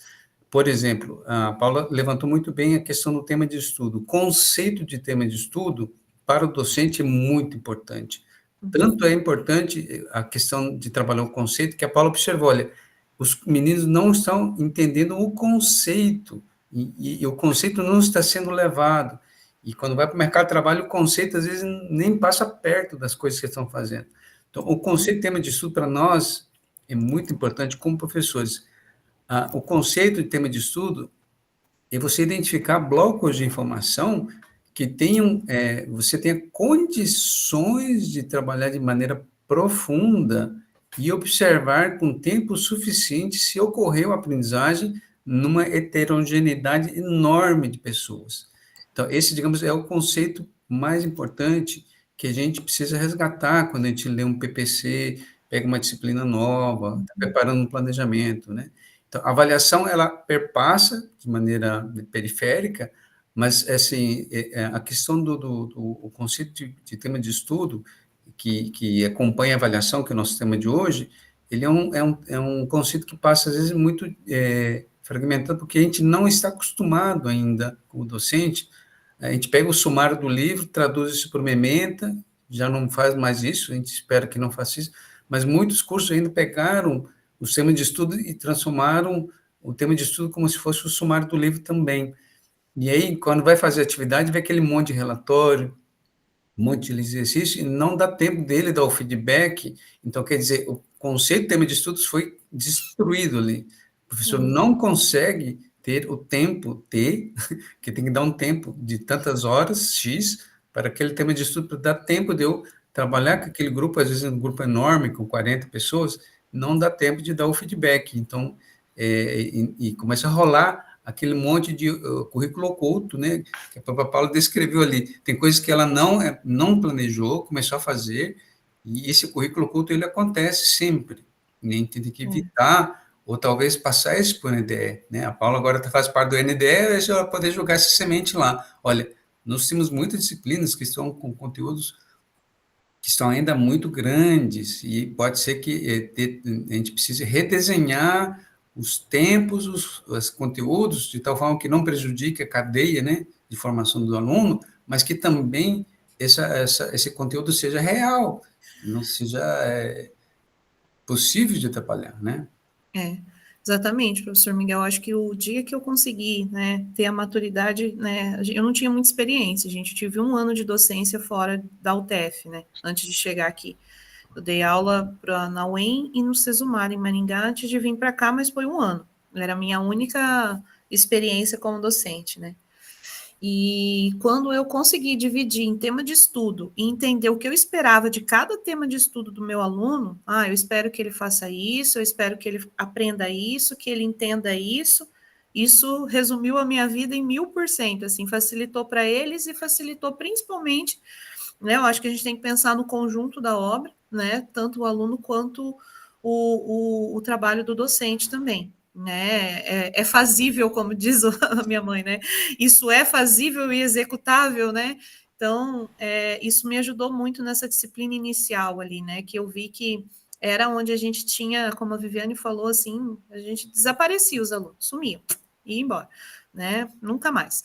Por exemplo, a Paula levantou muito bem a questão do tema de estudo. O conceito de tema de estudo para o docente é muito importante. Tanto é importante a questão de trabalhar o conceito que a Paula observou, olha, os meninos não estão entendendo o conceito, e o conceito não está sendo levado. E quando vai para o mercado de trabalho, o conceito, às vezes, nem passa perto das coisas que estão fazendo. Então, o conceito de tema de estudo, para nós, é muito importante como professores. O conceito de tema de estudo é você identificar blocos de informação que tenham, você tenha condições de trabalhar de maneira profunda e observar com tempo suficiente se ocorreu a aprendizagem numa heterogeneidade enorme de pessoas. Então, esse, digamos, é o conceito mais importante que a gente precisa resgatar quando a gente lê um PPC, pega uma disciplina nova, está preparando um planejamento, né? Então, a avaliação, ela perpassa de maneira periférica, mas, assim, a questão do conceito de tema de estudo, que acompanha a avaliação, que é o nosso tema de hoje, ele é um conceito que passa, às vezes, muito fragmentado, porque a gente não está acostumado ainda, como docente, a gente pega o sumário do livro, traduz isso para uma ementa, já não faz mais isso, a gente espera que não faça isso, mas muitos cursos ainda pegaram o tema de estudo e transformaram o tema de estudo como se fosse o sumário do livro também. E aí, quando vai fazer atividade, vê aquele monte de relatório, um monte de exercício, e não dá tempo dele dar o feedback. Então, quer dizer, o conceito do tema de estudos foi destruído ali. O professor não consegue ter o tempo que tem que dar um tempo de tantas horas, X, para aquele tema de estudo, para dar tempo de eu trabalhar com aquele grupo, às vezes um grupo enorme, com 40 pessoas, não dá tempo de dar o feedback. Então, e começa a rolar aquele monte de currículo oculto, né, que a própria Paula descreveu ali. Tem coisas que ela não planejou, começou a fazer, e esse currículo oculto, ele acontece sempre. Nem a gente tem que evitar, ou talvez passar isso para o NDE, né? A Paula agora faz parte do NDE, ela vai poder jogar essa semente lá. Olha, nós temos muitas disciplinas que estão com conteúdos que estão ainda muito grandes, e pode ser que a gente precise redesenhar os tempos, os conteúdos, de tal forma que não prejudique a cadeia, né, de formação do aluno, mas que também esse conteúdo seja real, não seja possível de atrapalhar, né? Exatamente, professor Miguel. Acho que o dia que eu consegui, né, ter a maturidade, né, eu não tinha muita experiência, gente. Eu tive 1 ano de docência fora da UTF, né, antes de chegar aqui. Eu dei aula na UEM e no Sesumar, em Maringá, antes de vir para cá, mas foi 1 ano. Era a minha única experiência como docente, né? E quando eu consegui dividir em tema de estudo e entender o que eu esperava de cada tema de estudo do meu aluno, eu espero que ele faça isso, eu espero que ele aprenda isso, que ele entenda isso. Isso resumiu a minha vida em 1000%, assim, facilitou para eles e facilitou principalmente, né? Eu acho que a gente tem que pensar no conjunto da obra, né? Tanto o aluno quanto o trabalho do docente também. Né, é fazível, como diz a minha mãe, né? Isso é fazível e executável, né? Então, isso me ajudou muito nessa disciplina inicial ali, né? Que eu vi que era onde a gente tinha, como a Viviane falou, assim, a gente desaparecia os alunos, sumiam, ia embora, né? Nunca mais.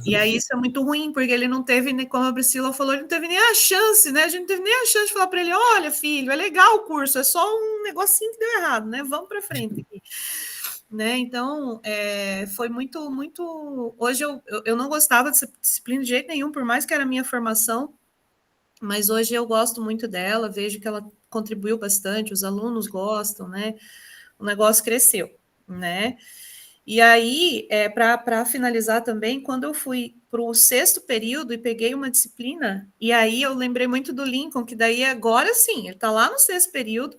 E aí isso é muito ruim, porque ele não teve, como a Priscila falou, ele não teve nem a chance, né? A gente não teve nem a chance de falar para ele, olha, filho, é legal o curso, é só um negocinho que deu errado, né? Vamos para frente aqui. Né? Então, foi muito, muito... Hoje eu não gostava dessa disciplina de jeito nenhum, por mais que era a minha formação, mas hoje eu gosto muito dela, vejo que ela contribuiu bastante, os alunos gostam, né? O negócio cresceu, né? E aí, para finalizar também, quando eu fui para o 6º período e peguei uma disciplina, e aí eu lembrei muito do Lincoln, que daí agora sim, ele está lá no 6º período,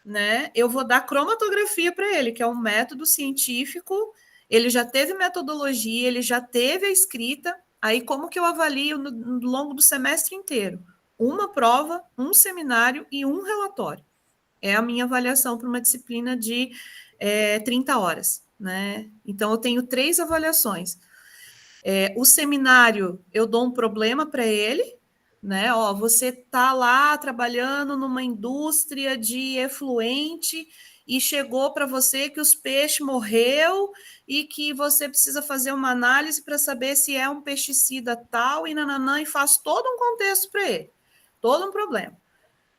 né? Eu vou dar cromatografia para ele, que é um método científico, ele já teve metodologia, ele já teve a escrita, aí como que eu avalio no longo do semestre inteiro? Uma prova, um seminário e um relatório. É a minha avaliação para uma disciplina de 30 horas, né? Então, eu tenho 3 avaliações. O seminário, eu dou um problema para ele, né? Ó, você tá lá trabalhando numa indústria de efluente e chegou para você que os peixes morreu e que você precisa fazer uma análise para saber se é um pesticida tal e nananã, e faz todo um contexto para ele, todo um problema.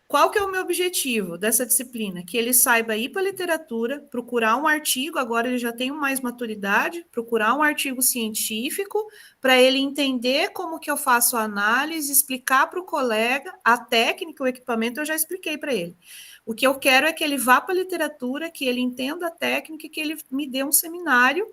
Qual que é o meu objetivo dessa disciplina? Que ele saiba ir para a literatura, procurar um artigo, agora ele já tem mais maturidade, procurar um artigo científico, para ele entender como que eu faço a análise, explicar para o colega a técnica, o equipamento, eu já expliquei para ele. O que eu quero é que ele vá para a literatura, que ele entenda a técnica, que ele me dê um seminário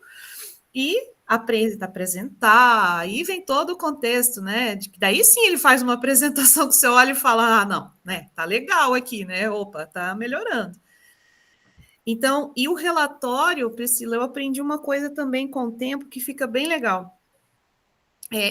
e apresentar, aí vem todo o contexto, né? Daí sim ele faz uma apresentação que você olha e fala, ah, não, né? Tá legal aqui, né? Opa, tá melhorando. Então, e o relatório, Priscila, eu aprendi uma coisa também com o tempo que fica bem legal.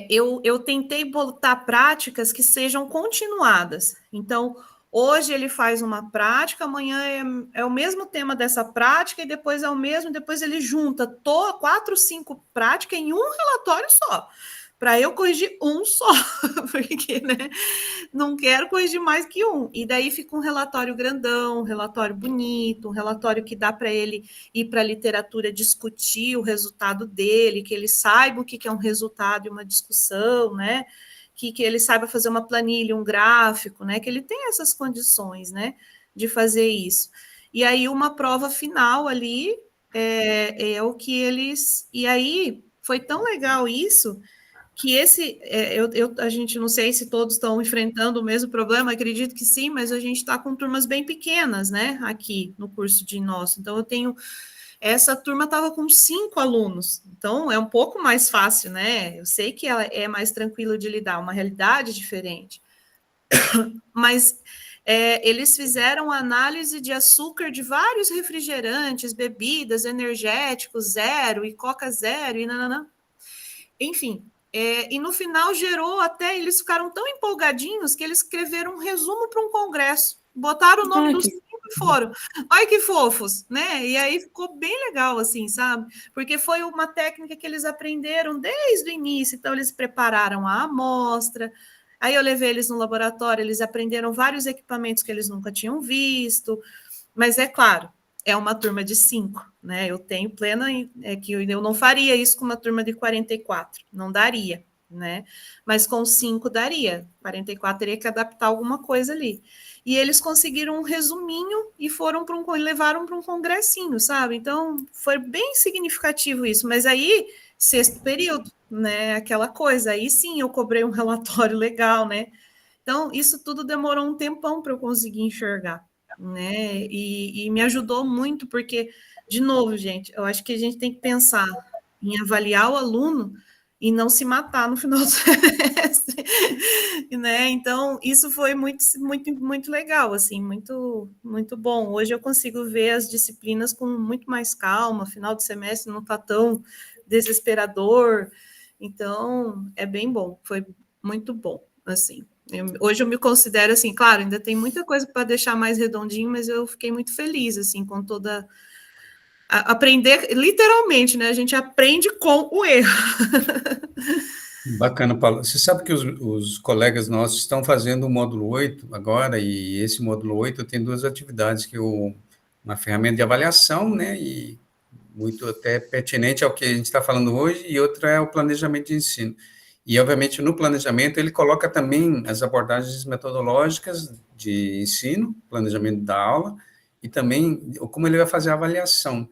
Eu tentei botar práticas que sejam continuadas. Então, hoje ele faz uma prática, amanhã é o mesmo tema dessa prática, e depois é o mesmo, depois ele junta 4, 5 práticas em um relatório só, para eu corrigir um só, porque, né, não quero corrigir mais que um. E daí fica um relatório grandão, um relatório bonito, um relatório que dá para ele ir para a literatura discutir o resultado dele, que ele saiba o que é um resultado e uma discussão, né? Que ele saiba fazer uma planilha, um gráfico, né? Que ele tem essas condições, né? De fazer isso. E aí, uma prova final ali é o que eles... E aí, foi tão legal isso que a gente não sei se todos estão enfrentando o mesmo problema, acredito que sim, mas a gente está com turmas bem pequenas, né, aqui no curso de nosso. Então, essa turma estava com 5 alunos, então é um pouco mais fácil, né? Eu sei que ela é mais tranquilo de lidar, uma realidade diferente. Mas eles fizeram análise de açúcar de vários refrigerantes, bebidas, energéticos, zero, e Coca zero, e nananã. Enfim, e no final gerou até, eles ficaram tão empolgadinhos que eles escreveram um resumo para um congresso, botaram o nome dos 5 e foram. Olha que fofos, né? E aí ficou bem legal, assim, sabe? Porque foi uma técnica que eles aprenderam desde o início, então eles prepararam a amostra, aí eu levei eles no laboratório, eles aprenderam vários equipamentos que eles nunca tinham visto, mas é claro, é uma turma de 5, né? Eu tenho plena que eu não faria isso com uma turma de 44, não daria, né? Mas com 5 daria. 44 teria que adaptar alguma coisa ali. E eles conseguiram um resuminho e levaram para um congressinho, sabe? Então foi bem significativo isso. Mas aí, 6º período, né? Aquela coisa. Aí sim eu cobrei um relatório legal, né? Então, isso tudo demorou um tempão para eu conseguir enxergar, né? E me ajudou muito, porque, de novo, gente, eu acho que a gente tem que pensar em avaliar o aluno e não se matar no final do semestre, né? Então, isso foi muito, muito, muito legal, assim, muito, muito bom. Hoje eu consigo ver as disciplinas com muito mais calma, final do semestre não está tão desesperador, então, é bem bom, foi muito bom, assim. Hoje eu me considero assim, claro, ainda tem muita coisa para deixar mais redondinho, mas eu fiquei muito feliz, assim, com toda... Aprender, literalmente, né? A gente aprende com o erro. Bacana, Paulo. Você sabe que os colegas nossos estão fazendo o módulo 8 agora, e esse módulo 8 tem 2 atividades, que uma ferramenta de avaliação, né, e muito até pertinente ao que a gente está falando hoje, e outra é o planejamento de ensino. E, obviamente, no planejamento, ele coloca também as abordagens metodológicas de ensino, planejamento da aula, e também como ele vai fazer a avaliação.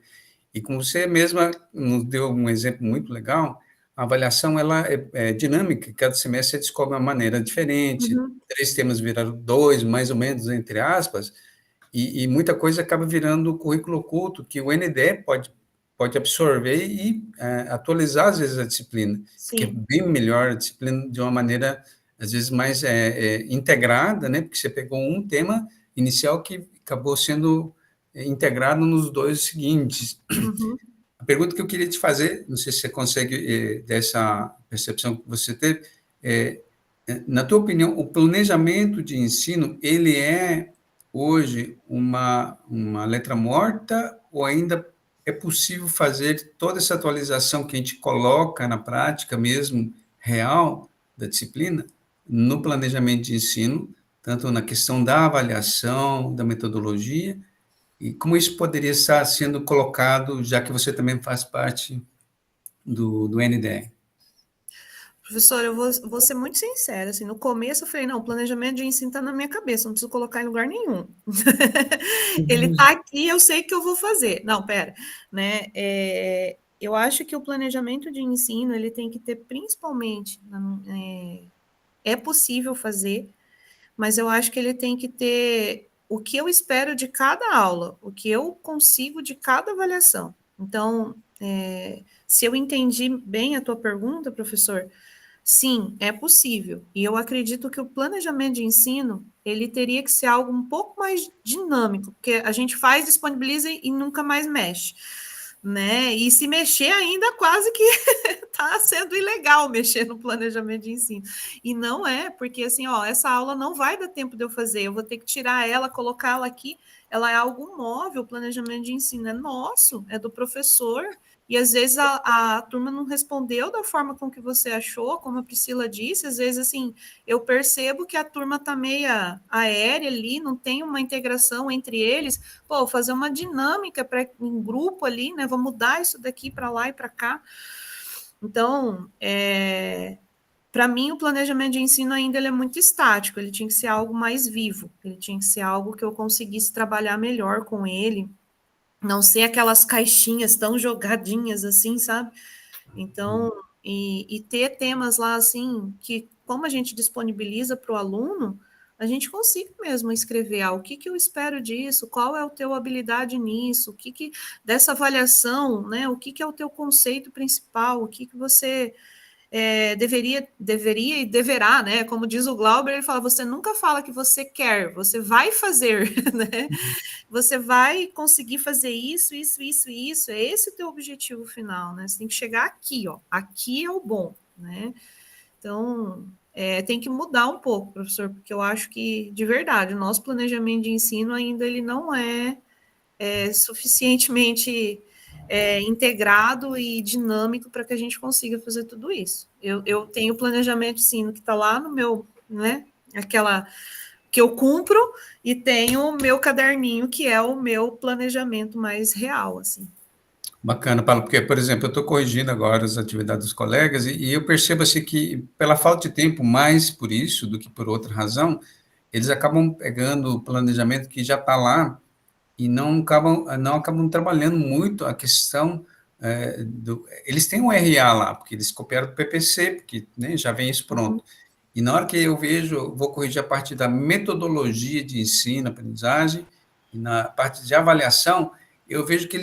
E como você mesma nos deu um exemplo muito legal, a avaliação ela é dinâmica, cada semestre você descobre uma maneira diferente, 3 temas viraram 2, mais ou menos, entre aspas, e muita coisa acaba virando currículo oculto, que o NDE pode absorver e atualizar, às vezes, a disciplina, que é Sim. bem melhor a disciplina de uma maneira, às vezes, mais integrada, né? Porque você pegou um tema inicial que acabou sendo integrado nos 2 seguintes. A pergunta que eu queria te fazer, não sei se você consegue, dessa percepção que você teve, na tua opinião, o planejamento de ensino, ele é, hoje, uma letra morta ou ainda é possível fazer toda essa atualização que a gente coloca na prática mesmo, real, da disciplina, no planejamento de ensino, tanto na questão da avaliação, da metodologia, e como isso poderia estar sendo colocado, já que você também faz parte do NDE? Professor, eu vou ser muito sincera, assim, no começo eu falei, não, o planejamento de ensino está na minha cabeça, não preciso colocar em lugar nenhum. Ele está aqui, eu sei que eu vou fazer. Não, pera, né, eu acho que o planejamento de ensino, ele tem que ter principalmente, é possível fazer, mas eu acho que ele tem que ter o que eu espero de cada aula, o que eu consigo de cada avaliação. Então, se eu entendi bem a tua pergunta, professor, sim, é possível. E eu acredito que o planejamento de ensino, ele teria que ser algo um pouco mais dinâmico, porque a gente faz, disponibiliza e nunca mais mexe, né? E se mexer ainda quase que está sendo ilegal mexer no planejamento de ensino. E não é, porque assim, ó, essa aula não vai dar tempo de eu fazer, eu vou ter que tirar ela, colocá-la aqui, ela é algo móvel, o planejamento de ensino é nosso, é do professor, e às vezes a turma não respondeu da forma com que você achou, como a Priscila disse, às vezes assim, eu percebo que a turma está meia aérea ali, não tem uma integração entre eles, pô, fazer uma dinâmica em grupo ali, né, vou mudar isso daqui para lá e para cá. Então, para mim, o planejamento de ensino ainda ele é muito estático, ele tinha que ser algo mais vivo, ele tinha que ser algo que eu conseguisse trabalhar melhor com ele, não ser aquelas caixinhas tão jogadinhas assim, sabe? Então, e ter temas lá assim, que como a gente disponibiliza para o aluno, a gente consiga mesmo escrever o que eu espero disso, qual é a tua habilidade nisso, o que dessa avaliação, né? O que é o teu conceito principal, o que você deveria e deverá, né? Como diz o Glauber, ele fala: você nunca fala que você quer, você vai fazer, né? Você vai conseguir fazer isso, isso, isso, isso. É esse o teu objetivo final, né? Você tem que chegar aqui, ó. Aqui é o bom, né? Então, tem que mudar um pouco, professor, porque eu acho que, de verdade, o nosso planejamento de ensino ainda ele não é suficientemente integrado e dinâmico para que a gente consiga fazer tudo isso. Eu tenho o planejamento de ensino que está lá no meu, né? Aquela que eu cumpro, e tenho o meu caderninho, que é o meu planejamento mais real, assim. Bacana, Paulo, porque, por exemplo, eu estou corrigindo agora as atividades dos colegas e eu percebo assim que, pela falta de tempo, mais por isso do que por outra razão, eles acabam pegando o planejamento que já está lá e não acabam trabalhando muito a questão eles têm um RA lá, porque eles copiaram do PPC, porque né, já vem isso pronto. E na hora que eu vejo, vou corrigir a parte da metodologia de ensino, aprendizagem, e na parte de avaliação, eu vejo que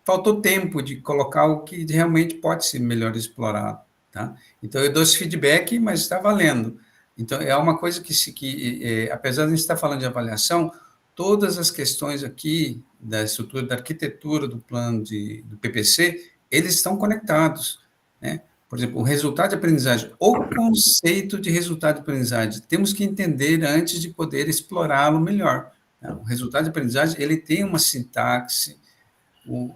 faltou tempo de colocar o que realmente pode ser melhor explorado, tá? Então, eu dou esse feedback, mas está valendo. Então, é uma coisa que apesar de a gente estar falando de avaliação, todas as questões aqui da estrutura, da arquitetura do plano do PPC, eles estão conectados, né? Por exemplo, o resultado de aprendizagem, o conceito de resultado de aprendizagem, temos que entender antes de poder explorá-lo melhor, né? O resultado de aprendizagem, ele tem uma sintaxe,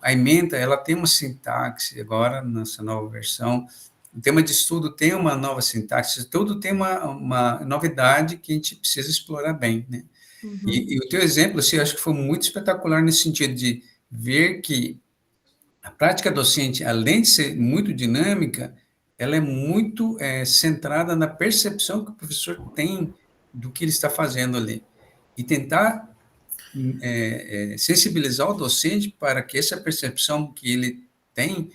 a ementa, ela tem uma sintaxe agora, nessa nova versão, o tema de estudo tem uma nova sintaxe, tudo tem uma novidade que a gente precisa explorar bem, né? E o teu exemplo, assim, eu acho que foi muito espetacular nesse sentido de ver que a prática docente, além de ser muito dinâmica, ela é muito centrada na percepção que o professor tem do que ele está fazendo ali. E tentar sensibilizar o docente para que essa percepção que ele tem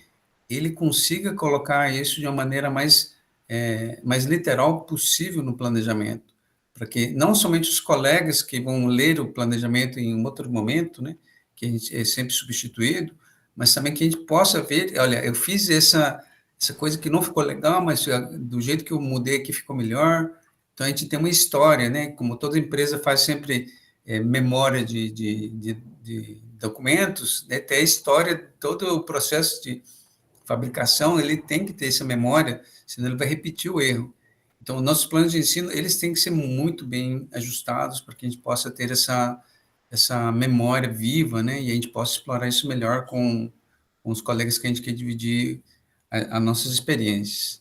ele consiga colocar isso de uma maneira mais literal possível no planejamento, para que não somente os colegas que vão ler o planejamento em um outro momento, né, que a gente é sempre substituído, mas também que a gente possa ver, olha, eu fiz essa coisa que não ficou legal, mas do jeito que eu mudei aqui ficou melhor. Então, a gente tem uma história, né, como toda empresa faz sempre memória de documentos, né, tem a história, todo o processo de fabricação, ele tem que ter essa memória, senão ele vai repetir o erro. Então, nossos planos de ensino, eles têm que ser muito bem ajustados para que a gente possa ter essa memória viva, né, e a gente possa explorar isso melhor com os colegas que a gente quer dividir as nossas experiências.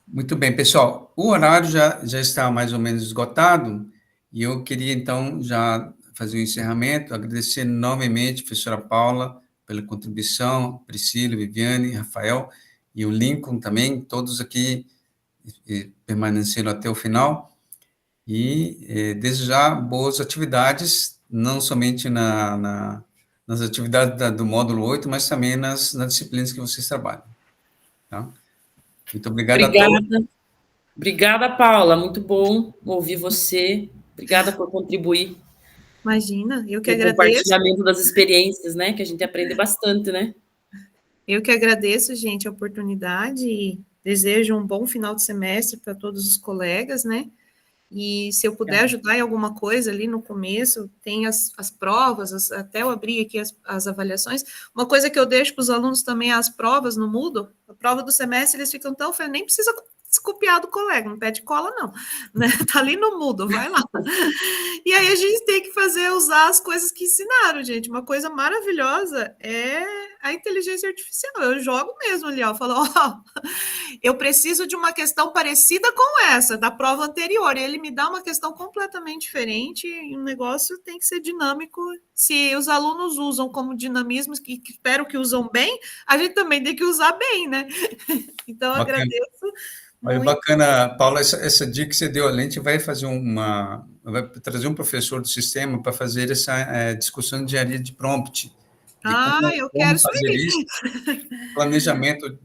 Muito bem, pessoal, o horário já está mais ou menos esgotado, e eu queria, então, já fazer o encerramento, agradecer novamente a professora Paula pela contribuição, Priscila, Viviane, Rafael, e o Lincoln também, todos aqui permaneceram até o final, e desejar boas atividades, não somente nas atividades do módulo 8, mas também nas disciplinas que vocês trabalham. Tá? Muito obrigado a todos. Obrigada, Paula. Muito bom ouvir você. Obrigada por contribuir. Imagina, eu que no agradeço. Compartilhamento das experiências, né? Que a gente aprende bastante, né? Eu que agradeço, gente, a oportunidade e desejo um bom final de semestre para todos os colegas, né? E se eu puder ajudar em alguma coisa ali no começo, tem as provas, até eu abri aqui as avaliações. Uma coisa que eu deixo para os alunos também é as provas no Moodle. A prova do semestre, eles ficam tão felizes, nem precisa se copiar do colega, não pede cola, não. Né? Tá ali no Moodle, vai lá. E aí a gente tem que usar as coisas que ensinaram, gente. Uma coisa maravilhosa é a inteligência artificial. Eu jogo mesmo ali, ó, falo, ó, eu preciso de uma questão parecida com essa, da prova anterior, e ele me dá uma questão completamente diferente, e o negócio tem que ser dinâmico. Se os alunos usam como dinamismo, que espero que usam bem, a gente também tem que usar bem, né? Então, eu agradeço. Olha, bacana, Paula, essa dica que você deu, a gente vai fazer vai trazer um professor do sistema para fazer essa discussão de engenharia de prompt. Eu quero fazer isso. Planejamento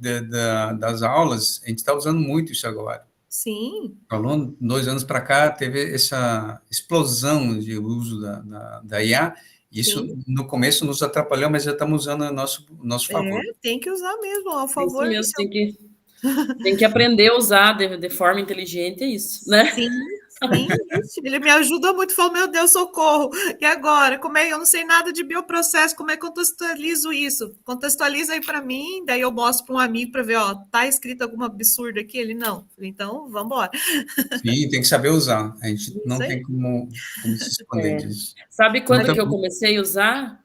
das aulas, a gente está usando muito isso agora. Sim. O aluno, 2 anos para cá, teve essa explosão de uso da IA. Isso, sim, no começo nos atrapalhou, mas já estamos usando a nosso favor. Tem que usar mesmo, ao favor. Isso mesmo, tem que aprender a usar de forma inteligente, é isso, né? Sim, isso. Ele me ajuda muito, falo, meu Deus, socorro. E agora? Como é? Eu não sei nada de bioprocesso, como é que eu contextualizo isso? Contextualiza aí para mim, daí eu mostro para um amigo para ver, ó, tá escrito algum absurdo aqui? Ele não. Então, vamos embora. Sim, tem que saber usar. A gente não tem como se esconder disso. Sabe quando que eu comecei a usar?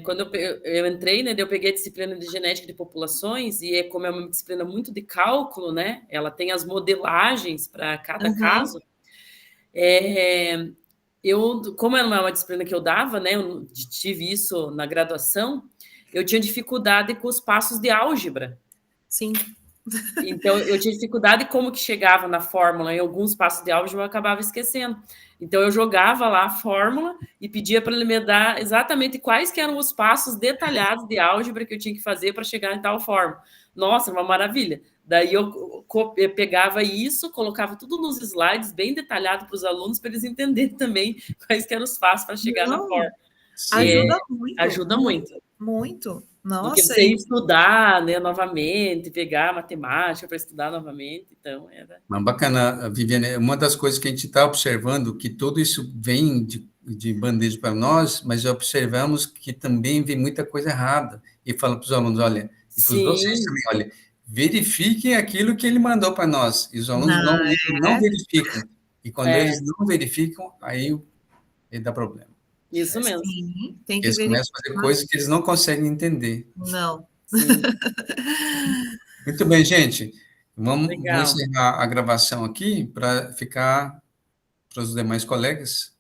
Quando eu entrei, né? Eu peguei a disciplina de genética de populações, e como é uma disciplina muito de cálculo, né? Ela tem as modelagens para cada caso. Como era uma disciplina que eu dava, né? Eu tive isso na graduação, eu tinha dificuldade com os passos de álgebra. Sim. Então, eu tinha dificuldade como que chegava na fórmula, em alguns passos de álgebra eu acabava esquecendo. Então, eu jogava lá a fórmula e pedia para ele me dar exatamente quais que eram os passos detalhados de álgebra que eu tinha que fazer para chegar em tal fórmula. Nossa, uma maravilha. Daí eu pegava isso, colocava tudo nos slides, bem detalhado para os alunos, para eles entenderem também quais que eram os passos para chegar na fórmula. Ajuda muito. Ajuda muito. Muito. Nossa. Porque você ia estudar, né, novamente, pegar matemática para estudar novamente, então era... Bacana, Viviane, uma das coisas que a gente está observando, que tudo isso vem de bandeja para nós, mas já observamos que também vem muita coisa errada, e fala para os alunos, olha, e para vocês também, olha, verifiquem aquilo que ele mandou para nós, e os alunos não verificam, e quando eles não verificam, aí dá problema. Isso mesmo. Sim, tem que eles começam a fazer coisas que eles não conseguem entender. Não. Muito bem, gente. Vamos encerrar a gravação aqui para ficar para os demais colegas.